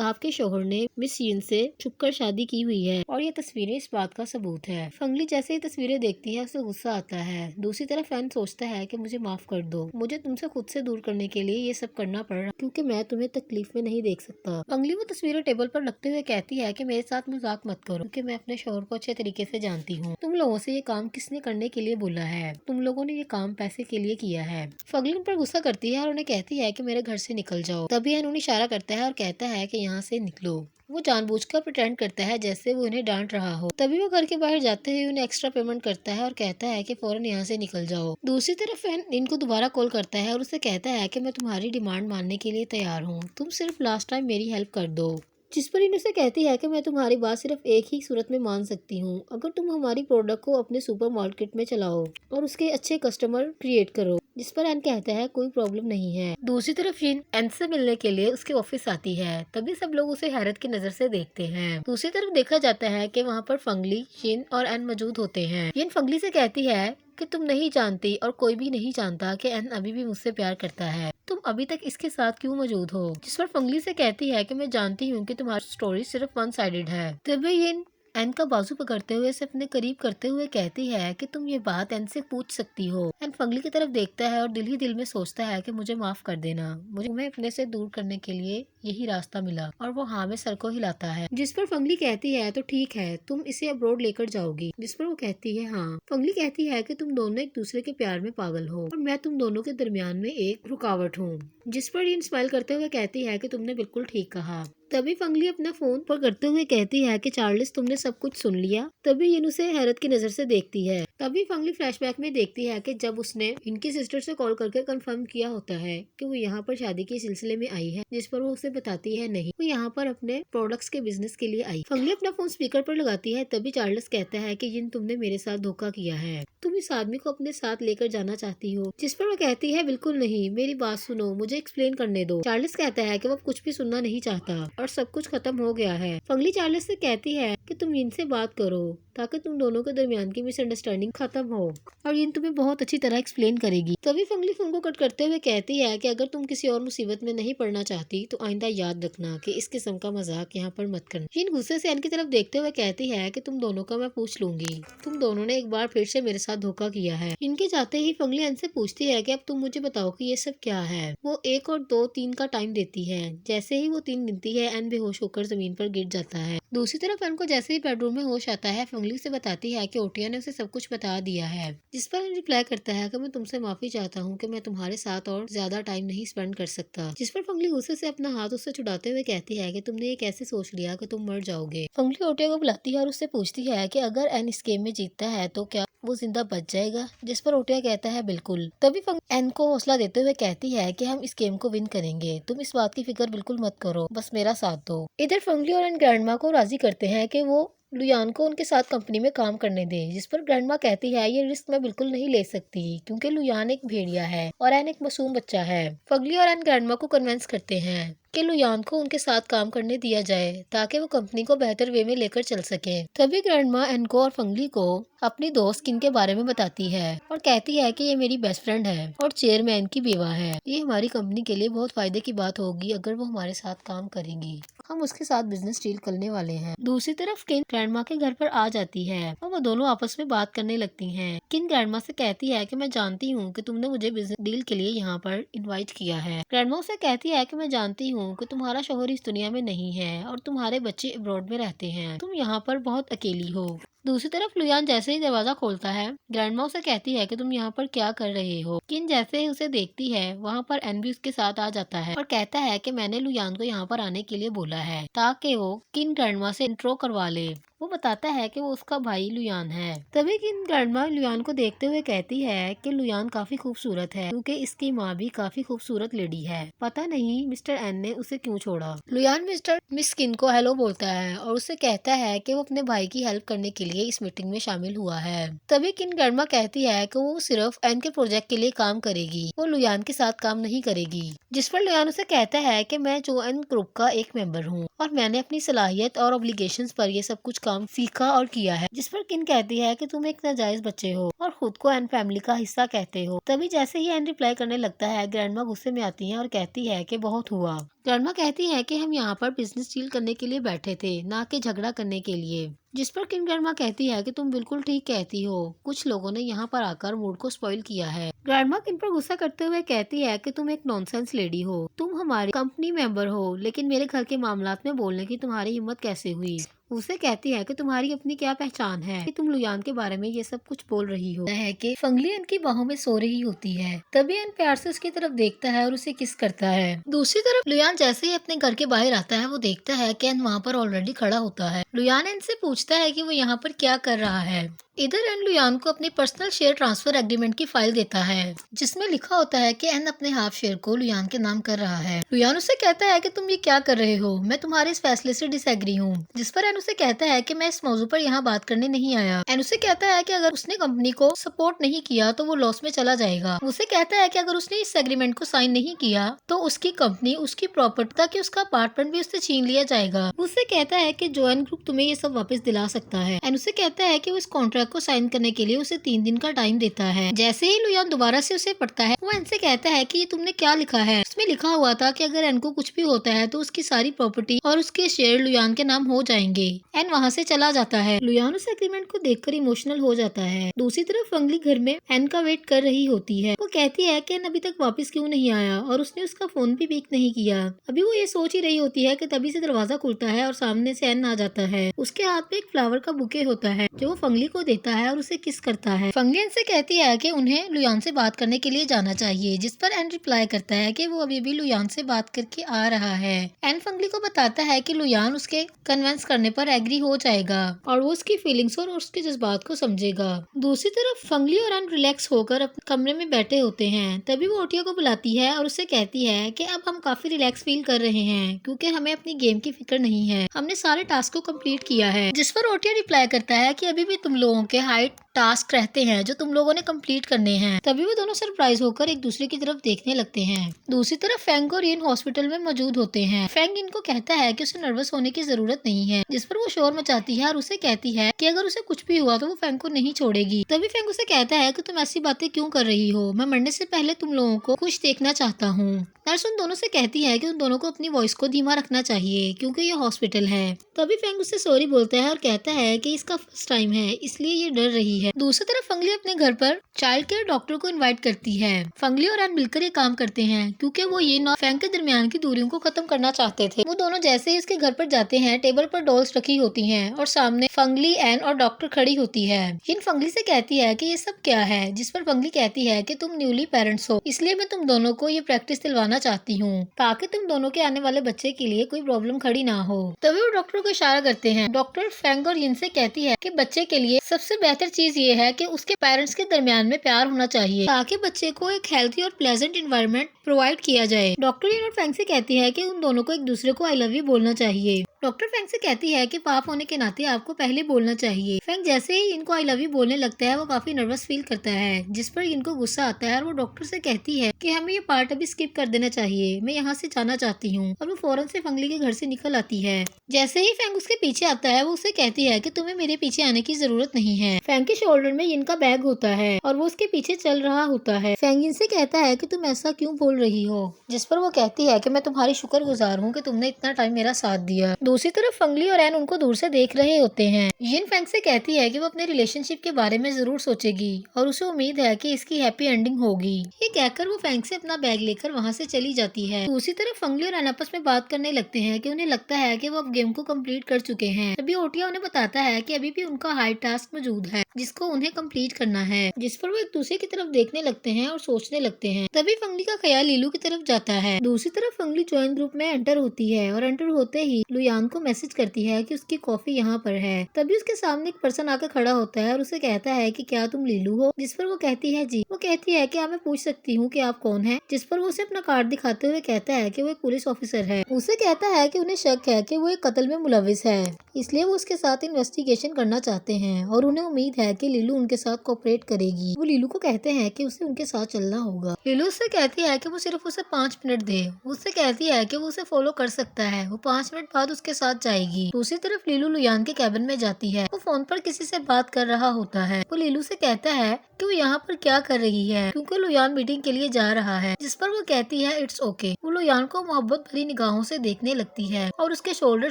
आपके शोहर ने मिस यिन से छुपकर शादी की हुई है और ये तस्वीरें इस बात का सबूत है। फंगली जैसे ही तस्वीरें देखती है उसे गुस्सा आता है। दूसरी तरफ एन सोचता है कि मुझे माफ कर दो, मुझे तुमसे खुद से दूर करने के लिए ये सब करना पड़ रहा क्योंकि मैं तुम्हें तकलीफ में नहीं देख सकता। फंगली वो तस्वीरें टेबल पर रखते हुए कहती है कि मेरे साथ मजाक मत करो क्योंकि मैं अपने शोहर को अच्छे तरीके से जानती हूँ। तुम लोगों से ये काम किसने करने के लिए बोला है? तुम लोगों ने ये काम पैसे के लिए किया है। फंगली उन पर गुस्सा करती है और उन्हें कहती है कि मेरे घर से निकल जाओ। तभी एन उन्हें इशारा करता है और कहता है कि यहाँ से निकलो। वो जानबूझकर प्रिटेंड करता है जैसे वो उन्हें डांट रहा हो। तभी वो घर के बाहर जाते हुए उन्हें एक्स्ट्रा पेमेंट करता है और कहता है कि फौरन यहाँ से निकल जाओ। दूसरी तरफ एन इनको दोबारा कॉल करता है और उसे कहता है कि मैं तुम्हारी डिमांड मानने के लिए तैयार हूँ, तुम सिर्फ लास्ट टाइम मेरी हेल्प कर दो। जिस पर इनसे कहती है कि मैं तुम्हारी बात सिर्फ एक ही सूरत में मान सकती हूँ, अगर तुम हमारी प्रोडक्ट को अपने सुपरमार्केट में चलाओ और उसके अच्छे कस्टमर क्रिएट करो। जिस पर एन कहता है कोई प्रॉब्लम नहीं है। दूसरी तरफ यिन एन से मिलने के लिए उसके ऑफिस आती है। तभी सब लोग उसे हैरत की नजर से देखते हैं। दूसरी तरफ देखा जाता है कि वहाँ पर फंगली, यिन और एन मौजूद होते हैं। यिन फंगली से कहती है कि तुम नहीं जानती और कोई भी नहीं जानता कि एन अभी भी मुझसे प्यार करता है, तुम अभी तक इसके साथ क्यों मौजूद हो? जिस पर फंगली से कहती है कि मैं जानती हूँ कि तुम्हारी स्टोरी सिर्फ वन साइडेड है। तभी यिन एन का बाजू पकड़ते हुए इसे अपने करीब करते हुए कहती है कि तुम ये बात एन से पूछ सकती हो। एन फंगली की तरफ देखता है और दिल ही दिल में सोचता है कि मुझे माफ कर देना, मुझे तुम्हें अपने से दूर करने के लिए यही रास्ता मिला। और वो हाँ में सर को हिलाता है। जिस पर फंगली कहती है तो ठीक है, तुम इसे अब्रॉड लेकर जाओगी। जिस पर वो कहती है हाँ। फंगली कहती है कि तुम दोनों एक दूसरे के प्यार में पागल हो और मैं तुम दोनों के दरमियान में एक रुकावट हूँ। जिस पर यिन स्माइल करते हुए कहती है कि तुमने बिल्कुल ठीक कहा। तभी फंगली अपना फोन पर करते हुए कहती है कि चार्ल्स तुमने सब कुछ सुन लिया। तभी यिन उसे हैरत की नजर से देखती है। तभी फंगली फ्लैशबैक में देखती है कि जब उसने इनकी सिस्टर से कॉल करके कंफर्म किया होता है कि वो यहाँ पर शादी के सिलसिले में आई है, जिस पर वो उसे बताती है नहीं, वो यहाँ पर अपने प्रोडक्ट्स के बिजनेस के लिए आई। फंगली अपना फोन स्पीकर पर लगाती है। तभी चार्ल्स कहता है कि यिन तुमने मेरे साथ धोखा किया है, तुम इस आदमी को अपने साथ लेकर जाना चाहती हो। जिस पर वो कहती है बिल्कुल नहीं, मेरी बात सुनो, मुझे एक्सप्लेन करने दो। चार्ल्स कहता है कि वो कुछ भी सुनना नहीं चाहता और सब कुछ खत्म हो गया है। फंगली चार्ल्स से कहती है कि तुम यिन से बात करो ताकि तुम दोनों के दरमियान की मिसअंडरस्टैंडिंग खत्म हो और यिन तुम्हें बहुत अच्छी तरह एक्सप्लेन करेगी। तभी फंगली फोन को कट करते हुए कहती है कि अगर तुम किसी और मुसीबत में नहीं पड़ना चाहती तो आइंदा याद रखना कि इस किस्म का मजाक यहाँ पर मत करना। यिन गुस्से से एन की तरफ देखते हुए कहती है कि तुम दोनों का मैं पूछ लूंगी, तुम दोनों ने एक बार फिर से मेरे साथ धोखा किया है। इनके जाते ही फंगली एन से पूछती है कि अब तुम मुझे बताओ कि ये सब क्या है। वो 1 और 2 3 का टाइम देती है। जैसे ही वो 3 गिनती है एन बेहोश होकर जमीन पर गिर जाता है। दूसरी तरफ एन को जैसे ही बेडरूम में होश आता है फंगली से बताती है कि ओटिया ने उसे सब कुछ बता दिया है। जिस पर एन रिप्लाई करता है कि मैं तुमसे माफी चाहता हूँ कि मैं तुम्हारे साथ और ज्यादा टाइम नहीं स्पेंड कर सकता। जिस पर फंगली गुस्से से अपना हाथ उससे छुड़ाते हुए कहती है कि तुमने ये कैसे सोच लिया कि तुम मर जाओगे। फंगली ओटिया को बुलाती है और उससे पूछती है कि अगर एन इस गेम में जीतता है तो क्या वो जिंदा बच जाएगा। जिस पर ओटिया कहता है बिल्कुल। तभी एन को हौसला देते हुए कहती है कि हम इस गेम को विन करेंगे, तुम इस बात की फिक्र बिल्कुल मत करो, बस मेरा साथ दो। इधर फंगली और एन ग्रैंडमा को राजी करते हैं कि वो लुयान को उनके साथ कंपनी में काम करने दे। जिस पर ग्रैंडमा कहती है ये रिस्क मैं बिल्कुल नहीं ले सकती क्योंकि लुयान एक भेड़िया है और एन एक मासूम बच्चा है। फंगली और एन ग्रैंडमा को कन्विंस करते हैं कि लुयान को उनके साथ काम करने दिया जाए ताकि वो कंपनी को बेहतर वे में लेकर चल सके। तभी ग्रैंडमा एन को और फंगली को अपनी दोस्त किन के बारे में बताती है और कहती है कि ये मेरी बेस्ट फ्रेंड है और चेयरमैन की बेवा है। ये हमारी कंपनी के लिए बहुत फायदे की बात होगी अगर वो हमारे साथ काम करेगी, हम उसके साथ बिजनेस डील करने वाले हैं। दूसरी तरफ किन ग्रैंडमा के घर पर आ जाती है और वो दोनों आपस में बात करने लगती हैं। किन ग्रैंडमा से कहती है कि मैं जानती हूँ कि तुमने मुझे बिजनेस डील के लिए यहाँ पर इनवाइट किया है। ग्रैंडमा उसे कहती है कि मैं जानती हूँ कि तुम्हारा शोहर इस दुनिया में नहीं है और तुम्हारे बच्चे अब्रॉड में रहते हैं, तुम यहाँ पर बहुत अकेली हो। दूसरी तरफ लुयान जैसे ही दरवाजा खोलता है, ग्रैंडमा उसे कहती है कि तुम यहाँ पर क्या कर रहे हो। किन जैसे ही उसे देखती है, वहाँ पर एन भी उसके साथ आ जाता है और कहता है कि मैंने लुयान को यहाँ पर आने के लिए बोला है ताकि वो किन ग्रैंडमा से इंट्रो करवा ले। वो बताता है कि वो उसका भाई लुयान है। तभी किन ग्रैंडमा लुयान को देखते हुए कहती है कि लुयान काफी खूबसूरत है क्योंकि इसकी माँ भी काफी खूबसूरत लेडी है। पता नहीं मिस्टर एन ने उसे क्यों छोड़ा। लुयान मिस किन को हेलो बोलता है और उसे कहता है कि वो अपने भाई की हेल्प करने के लिए इस मीटिंग में शामिल हुआ है। तभी किन ग्रैंडमा कहती है कि वो सिर्फ एन के प्रोजेक्ट के लिए काम करेगी, वो लुयान के साथ काम नहीं करेगी। जिस पर लुयान उसे कहता है कि मैं जो एन ग्रुप का एक मेंबर हूँ और मैंने अपनी सलाहियत और ऑब्लिगेशंस पर ये सब कुछ काम सीखा और किया है। जिस पर किन कहती है कि तुम एक नाजायज बच्चे हो और खुद को एन फैमिली का हिस्सा कहते हो। तभी जैसे ही एन रिप्लाई करने लगता है, ग्रैंडमा गुस्से में आती है और कहती है कि बहुत हुआ। ग्रैंडमा कहती है कि हम यहाँ पर बिजनेस डील करने के लिए बैठे थे, ना कि झगड़ा करने के लिए। जिस पर किन ग्रैंडमा कहती है कि तुम बिल्कुल ठीक कहती हो, कुछ लोगों ने यहाँ पर आकर मूड को स्पॉइल किया है। ग्रैंडमा किन पर गुस्सा करते हुए कहती है कि तुम एक नॉनसेंस लेडी हो, तुम हमारी कंपनी मेंबर हो, लेकिन मेरे घर के मामलात में बोलने की तुम्हारी हिम्मत कैसे हुई। उसे कहती है कि तुम्हारी अपनी क्या पहचान है कि तुम लुयान के बारे में ये सब कुछ बोल रही हो। है कि फंगली एन की बाहों में सो रही होती है। तभी एन प्यार से उसकी तरफ देखता है और उसे किस करता है। दूसरी तरफ लुयान जैसे ही अपने घर के बाहर आता है, वो देखता है कि एन वहाँ पर ऑलरेडी खड़ा होता है। लुयान एन से पूछता है कि वो यहाँ पर क्या कर रहा है। इधर एन लुयान को अपनी पर्सनल शेयर ट्रांसफर एग्रीमेंट की फाइल देता है जिसमें लिखा होता है कि एन अपने हाफ शेयर को लुयान के नाम कर रहा है। लुयान उसे कहता है कि तुम ये क्या कर रहे हो, मैं तुम्हारे इस फैसले से डिसएग्री हूँ। जिस पर एन उसे कहता है कि मैं इस मौजू पर यहाँ बात करने नहीं आया। एन उसे कहता है कि अगर उसने कंपनी को सपोर्ट नहीं किया तो वो लॉस में चला जाएगा। उसे कहता है कि अगर उसने इस एग्रीमेंट को साइन नहीं किया तो उसकी कंपनी, उसकी प्रॉपर्टी तक उसका अपार्टमेंट भी उससे छीन लिया जाएगा। उसे कहता है कि जो एन ग्रुप तुम्हें ये सब वापस दिला सकता है। एन उसे कहता है कि वो इस कॉन्ट्रैक्ट को साइन करने के लिए उसे 3 दिन का टाइम देता है। जैसे ही लुयान दोबारा से उसे पढ़ता है, वो एन से कहता है कि ये तुमने क्या लिखा है। उसमें लिखा हुआ था कि अगर एन को कुछ भी होता है तो उसकी सारी प्रॉपर्टी और उसके शेयर लुयान के नाम हो जाएंगे। एन वहाँ से चला जाता है। लुयान उस एग्रीमेंट को देखकर इमोशनल हो जाता है। दूसरी तरफ फंगली घर में एन का वेट कर रही होती है। वो कहती है कि एन अभी तक वापस क्यों नहीं आया और उसने उसका फोन भी पिक नहीं किया। अभी वो ये सोच ही रही होती है कि तभी से दरवाजा खुलता है और सामने से एन आ जाता है। उसके हाथ में एक फ्लावर का बुके होता है जो वो फंगली को देता है और उसे किस करता है। फंगली एन से कहती है कि उन्हें लुयान से बात करने के लिए जाना चाहिए। जिस पर एन रिप्लाई करता है कि वो अभी भी लुयान से बात करके आ रहा है। एन फंगली को बताता है कि लुयान उसके कन्विंस करने पर एग्री हो जाएगा और वो उसकी फीलिंग्स और उसके जज्बात को समझेगा। दूसरी तरफ फंगली और एन रिलैक्स होकर अपने कमरे में बैठे होते हैं। तभी वो ओटिया को बुलाती है और उसे कहती है कि अब हम काफी रिलैक्स फील कर रहे हैं क्योंकि हमें अपनी गेम की फिक्र नहीं है, हमने सारे टास्क को कंप्लीट किया है। जिस पर ओटिया रिप्लाई करता है कि अभी भी तुम लोगों के हाइट टास्क रहते हैं जो तुम लोगों ने कंप्लीट करने हैं। तभी वो दोनों सरप्राइज होकर एक दूसरे की तरफ देखने लगते हैं। दूसरी तरफ फेंग और यिन हॉस्पिटल में मौजूद होते हैं। फेंग इनको कहता है कि उसे नर्वस होने की जरूरत नहीं है। जिस पर वो शोर मचाती है और उसे कहती है कि अगर उसे कुछ भी हुआ तो वो फेंग को नहीं छोड़ेगी। तभी फेंग उसे कहता है कि तुम ऐसी बातें क्यों कर रही हो, मैं मरने से पहले तुम लोगों को खुश देखना चाहता हूँ। नर्स उन दोनों से कहती है कि उन दोनों को अपनी वॉइस को धीमा रखना चाहिए क्योंकि ये हॉस्पिटल है। तभी फेंग उससे सॉरी बोलता है और कहता है कि इसका फर्स्ट टाइम है इसलिए ये डर रही है। दूसरी तरफ फंगली अपने घर पर चाइल्ड केयर डॉक्टर को इनवाइट करती है। फंगली और एन मिलकर ये काम करते हैं क्योंकि वो ये और फेंग के दरमियान की दूरियों को खत्म करना चाहते थे। वो दोनों जैसे ही उसके घर पर जाते हैं, टेबल पर डॉल्स रखी होती हैं और सामने फंगली, एन और डॉक्टर खड़ी होती है। यिन फंगली से कहती है कि ये सब क्या है। जिस पर फंगली कहती है कि तुम न्यूली पेरेंट्स हो इसलिए मैं तुम दोनों को ये प्रैक्टिस दिलवाना चाहती हूँ ताकि तुम दोनों के आने वाले बच्चे के लिए कोई प्रॉब्लम खड़ी ना हो। तभी वो डॉक्टर को इशारा करते हैं। डॉक्टर फेंग और यिन से कहती है कि बच्चे के लिए सबसे बेहतर चीज ये है कि उसके पेरेंट्स के दरमियान में प्यार होना चाहिए ताकि बच्चे को एक हेल्थी और प्लेजेंट एनवायरनमेंट प्रोवाइड किया जाए। डॉक्टर यिन और फेंग से कहती है कि उन दोनों को एक दूसरे को आई लव यू बोलना चाहिए। डॉक्टर फेंग से कहती है कि पाप होने के नाते आपको पहले बोलना चाहिए। फेंग जैसे ही इनको आई लव यू बोलने लगता है वो काफी नर्वस फील करता है। जिस पर इनको गुस्सा आता है और वो डॉक्टर से कहती है कि हमें ये पार्ट अभी स्किप कर देना चाहिए, मैं यहाँ से जाना चाहती हूँ। और वो फौरन से फंगली के घर से निकल आती है। जैसे ही फेंग उसके पीछे आता है वो उसे कहती है कि तुम्हें मेरे पीछे आने की जरूरत नहीं है। फेंग के शोल्डर में इनका बैग होता है और वो उसके पीछे चल रहा होता है। फेंग इनसे कहता है कि तुम ऐसा क्यों बोल रही हो। जिस पर वो कहती है कि मैं तुम्हारी शुक्रगुजार हूँ कि तुमने इतना टाइम मेरा साथ दिया। दूसरी तरफ फंगली और एन उनको दूर से देख रहे होते हैं। यिन फेंग से कहती है कि वो अपने रिलेशनशिप के बारे में जरूर सोचेगी और उसे उम्मीद है कि इसकी हैप्पी एंडिंग होगी। ये कहकर वो फेंग से अपना बैग लेकर वहाँ से चली जाती है। दूसरी तरफ फंगली और एन आपस में बात करने लगते हैं कि उन्हें लगता है कि वो अब गेम को कंप्लीट कर चुके हैं। तभी ओटिया उन्हें बताता है कि अभी भी उनका हाई टास्क मौजूद है जिसको उन्हें कंप्लीट करना है, जिस पर वो एक दूसरे की तरफ देखने लगते हैं और सोचने लगते हैं। तभी फंगली का ख्याल लीलू की तरफ जाता है। दूसरी तरफ फंगली ज्वाइन ग्रुप में एंटर होती है और एंटर होते ही लुयान को मैसेज करती है कि उसकी कॉफी यहाँ पर है। तभी उसके सामने एक पर्सन आकर खड़ा होता है और उसे कहता है कि क्या तुम लीलू हो, जिस पर वो कहती है जी। वो कहती है कि मैं पूछ सकती हूँ कि आप कौन है, जिस पर वो उसे अपना कार्ड दिखाते हुए कहता है कि वो एक पुलिस ऑफिसर है। उसे कहता है कि उन्हें शक है कि वो एक कत्ल में मुलविस है, इसलिए वो उसके साथ इन्वेस्टिगेशन करना चाहते हैं और उन्हें उम्मीद है कि लीलू उनके साथ कोऑपरेट करेगी। वो लीलू को कहते हैं कि उसे उनके साथ चलना होगा। लीलू उससे कहती है कि वो सिर्फ उसे 5 मिनट दे। उससे कहती है कि वो उसे फॉलो कर सकता है। वो 5 मिनट बाद उसके साथ जाएगी। दूसरी तरफ लीलू लुयान के कैबिन में जाती है। वो फोन पर किसी से बात कर रहा होता है। वो लीलू से कहता है कि वो यहाँ पर क्या कर रही है, क्योंकि लुयान मीटिंग के लिए जा रहा है, जिस पर वो कहती है इट्स ओके। वो लुयान को मोहब्बत भरी निगाहों से देखने लगती है और उसके शोल्डर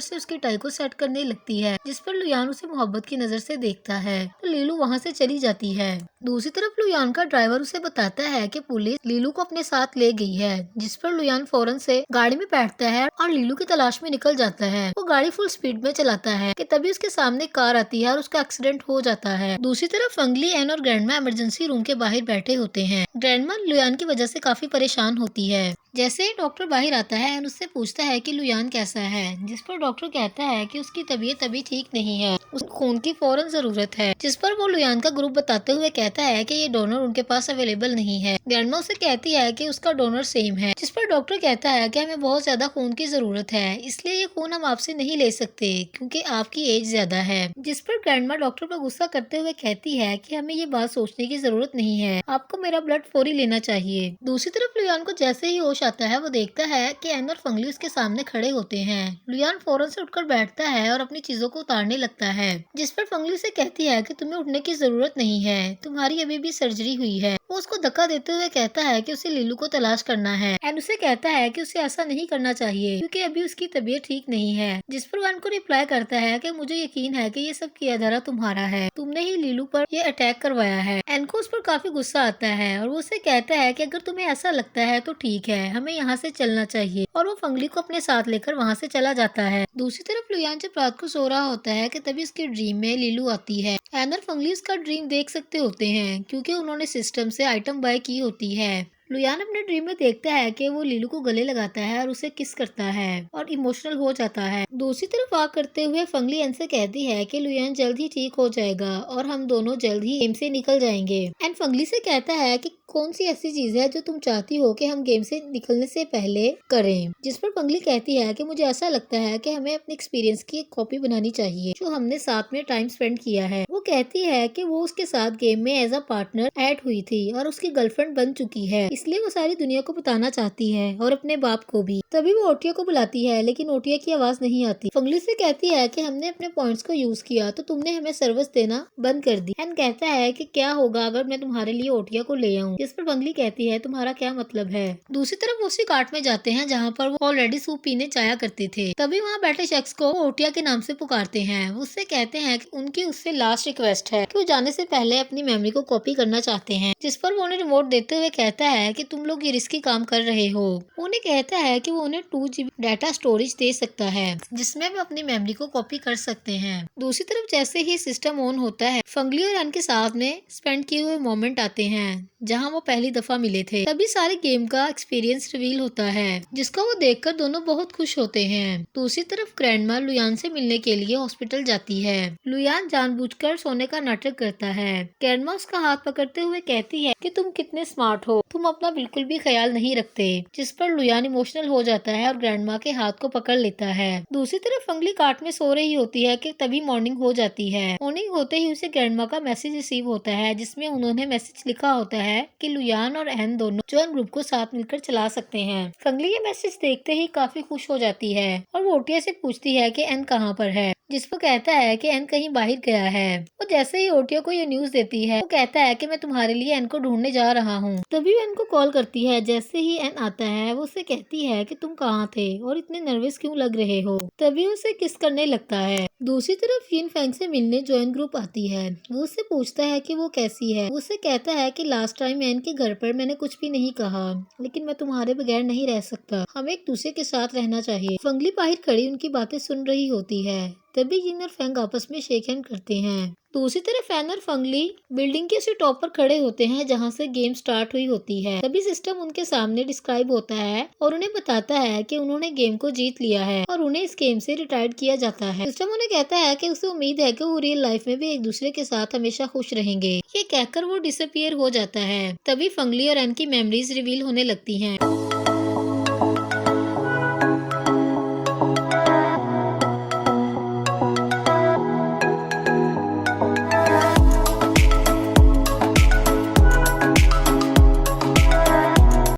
से उसकी टाई को सेट करने लगती है, जिस पर लुयान उसे मोहब्बत की नजर से देखता है। तो लीलू वहाँ से चली जाती है। दूसरी तरफ लुयान का ड्राइवर उसे बताता है कि पुलिस लीलू को अपने साथ ले गई है, जिस पर लुयान फौरन से गाड़ी में बैठता है और लीलू की तलाश में निकल जाता है। वो गाड़ी फुल स्पीड में चलाता है कि तभी उसके सामने कार आती है और उसका एक्सीडेंट हो जाता है। दूसरी तरफ फंगली, एन और ग्रैंडमा इमरजेंसी रूम के बाहर बैठे होते हैं। ग्रैंडमा लुयान की वजह से काफी परेशान होती है। जैसे ही डॉक्टर बाहर आता है, एन उससे पूछता है कि लुयान कैसा है, जिस पर डॉक्टर कहता है कि उसकी तबीयत अभी ठीक नहीं है, उसे खून की फौरन जरूरत है। जिस पर वो लुयान का ग्रुप बताते हुए कहता है कि ये डोनर उनके पास अवेलेबल नहीं है। ग्रैंडमा उसे कहती है कि उसका डोनर सेम है, जिस पर डॉक्टर कहता है कि हमें बहुत ज्यादा खून की जरूरत है, इसलिए ये खून हम आपसे नहीं ले सकते क्योंकि आपकी एज ज्यादा है। जिस पर ग्रैंडमा डॉक्टर पर गुस्सा करते हुए कहती है कि हमें ये बात सोचने की जरूरत नहीं है, आपको मेरा ब्लड फौरी लेना चाहिए। दूसरी तरफ लुयान को जैसे ही होश आता है, वो देखता है कि एन और फंगली उसके सामने खड़े होते हैं। लुयान फौरन से उठकर बैठता है और अपनी चीजों को उतारने लगता है, जिस पर फंगली से कहती है कि तुम्हें उठने की जरूरत नहीं है, तुम्हारी अभी भी सर्जरी हुई है। वो उसको धक्का देते हुए कहता है कि उसे लीलू को तलाश करना है। एन उसे कहता है कि उसे ऐसा नहीं करना चाहिए क्योंकि अभी उसकी तबीयत ठीक नहीं है, जिस पर वो एन को रिप्लाई करता है कि मुझे यकीन है कि ये सब किया धरा तुम्हारा है, तुमने ही लीलू पर ये अटैक करवाया है। एन को उस पर काफी गुस्सा आता है और वो उसे कहता है कि अगर तुम्हें ऐसा लगता है तो ठीक है, हमें यहाँ से चलना चाहिए, और वो फंगली को अपने साथ लेकर वहाँ से चला जाता है। दूसरी तरफ लुयान जब रात को सो रहा होता है कि तभी उसके ड्रीम में लीलू आती है। एन और फंगली उसका ड्रीम देख सकते होते हैं क्योंकि उन्होंने सिस्टम से आइटम बाय की होती है। लुयान अपने ड्रीम में देखता है कि वो लीलू को गले लगाता है और उसे किस करता है और इमोशनल हो जाता है। दूसरी तरफ वाक करते हुए फंगली एन से कहती है कि लुयान जल्द ही ठीक हो जाएगा और हम दोनों जल्द ही गेम से निकल जाएंगे। एन फंगली से कहता है कि कौन सी ऐसी चीज है जो तुम चाहती हो कि हम गेम से निकलने से पहले करें, जिस पर फंगली कहती है कि मुझे ऐसा लगता है कि हमें अपने एक्सपीरियंस की एक कॉपी बनानी चाहिए जो हमने साथ में टाइम स्पेंड किया है। वो कहती है कि वो उसके साथ गेम में एज अ पार्टनर ऐड हुई थी और उसकी गर्लफ्रेंड बन चुकी है, इसलिए वो सारी दुनिया को बताना चाहती है और अपने बाप को भी। तभी वो ओटिया को बुलाती है लेकिन ओटिया की आवाज नहीं आती। फंगली से कहती है कि हमने अपने पॉइंट्स को यूज किया तो तुमने हमें सर्विस देना बंद कर दी। एन कहता है कि क्या होगा अगर मैं तुम्हारे लिए ओटिया को ले आऊं, जिस पर फंगली कहती है तुम्हारा क्या मतलब है। दूसरी तरफ वो उसी कार्ट में जाते हैं जहाँ पर वो ऑलरेडी सूप पीने जाया करते थे। तभी वहाँ बैठे शख्स को ओटिया के नाम से पुकारते हैं। वो उससे कहते हैं कि उनकी उससे लास्ट रिक्वेस्ट है कि वो जाने से पहले अपनी मेमोरी को कॉपी करना चाहते हैं, जिस पर वो उन्हें रिमोट देते हुए कहता है कि तुम लोग ये रिस्की काम कर रहे हो। वो उन्हें कहता है कि वो उन्हें 2 GB डाटा स्टोरेज दे सकता है जिसमें वो अपनी मेमोरी को कॉपी कर सकते हैं। दूसरी तरफ जैसे ही सिस्टम ऑन होता है, फंगली और एन के साथ में स्पेंड किए हुए मोमेंट आते हैं जहाँ वो पहली दफा मिले थे। तभी सारे गेम का एक्सपीरियंस रिवील होता है जिसको वो देखकर दोनों बहुत खुश होते हैं। दूसरी तरफ ग्रैंडमा लुयान से मिलने के लिए हॉस्पिटल जाती है। लुयान जानबूझकर सोने का नाटक करता है। ग्रैंडमा उसका हाथ पकड़ते हुए कहती है कि तुम कितने स्मार्ट हो, तुम अपना बिल्कुल भी ख्याल नहीं रखते, जिस पर लुयान इमोशनल हो जाता है और ग्रैंडमा के हाथ को पकड़ लेता है। दूसरी तरफ फंगली कार्ट में सो रही होती है कि तभी मॉर्निंग हो जाती है। मॉर्निंग होते ही उसे ग्रैंडमा का मैसेज रिसीव होता है जिसमें उन्होंने मैसेज लिखा होता है कि लुयान और एन दोनों जॉन ग्रुप को साथ मिलकर चला सकते हैं। फंगली ये मैसेज देखते ही काफी खुश हो जाती है और वो ओटिया से पूछती है कि एन कहाँ पर है। जिसको कहता है कि एन कहीं बाहर गया है। और जैसे ही ओटियो को ये न्यूज देती है, वो कहता है कि मैं तुम्हारे लिए एन को ढूंढने जा रहा हूँ। तभी वो एन को कॉल करती है। जैसे ही एन आता है, वो उसे कहती है कि तुम कहाँ थे और इतने नर्वस क्यों लग रहे हो। तभी उसे किस करने लगता है। दूसरी तरफ यिन फेंग से मिलने जॉइन ग्रुप आती है। वो उससे पूछता है कि वो कैसी है। वो उससे कहता है कि लास्ट टाइम एन के घर पर मैंने कुछ भी नहीं कहा, लेकिन मैं तुम्हारे बगैर नहीं रह सकता। हमें एक दूसरे के साथ रहना चाहिए। फंगली बाहर खड़ी उनकी बातें सुन रही होती है। तभी यिन और फेंग आपस में शेक हैंड करते हैं। दूसरी तरफ फैन और फंगली बिल्डिंग के उसी टॉप पर खड़े होते हैं जहां से गेम स्टार्ट हुई होती है। तभी सिस्टम उनके सामने डिस्क्राइब होता है और उन्हें बताता है कि उन्होंने गेम को जीत लिया है और उन्हें इस गेम से रिटायर्ड किया जाता है। सिस्टम उन्हें कहता है कि उसे उम्मीद है कि वो रियल लाइफ में भी एक दूसरे के साथ हमेशा खुश रहेंगे। ये कहकर वो डिसअपियर हो जाता है। तभी फंगली और एन की मेमोरीज रिवील होने लगती हैं।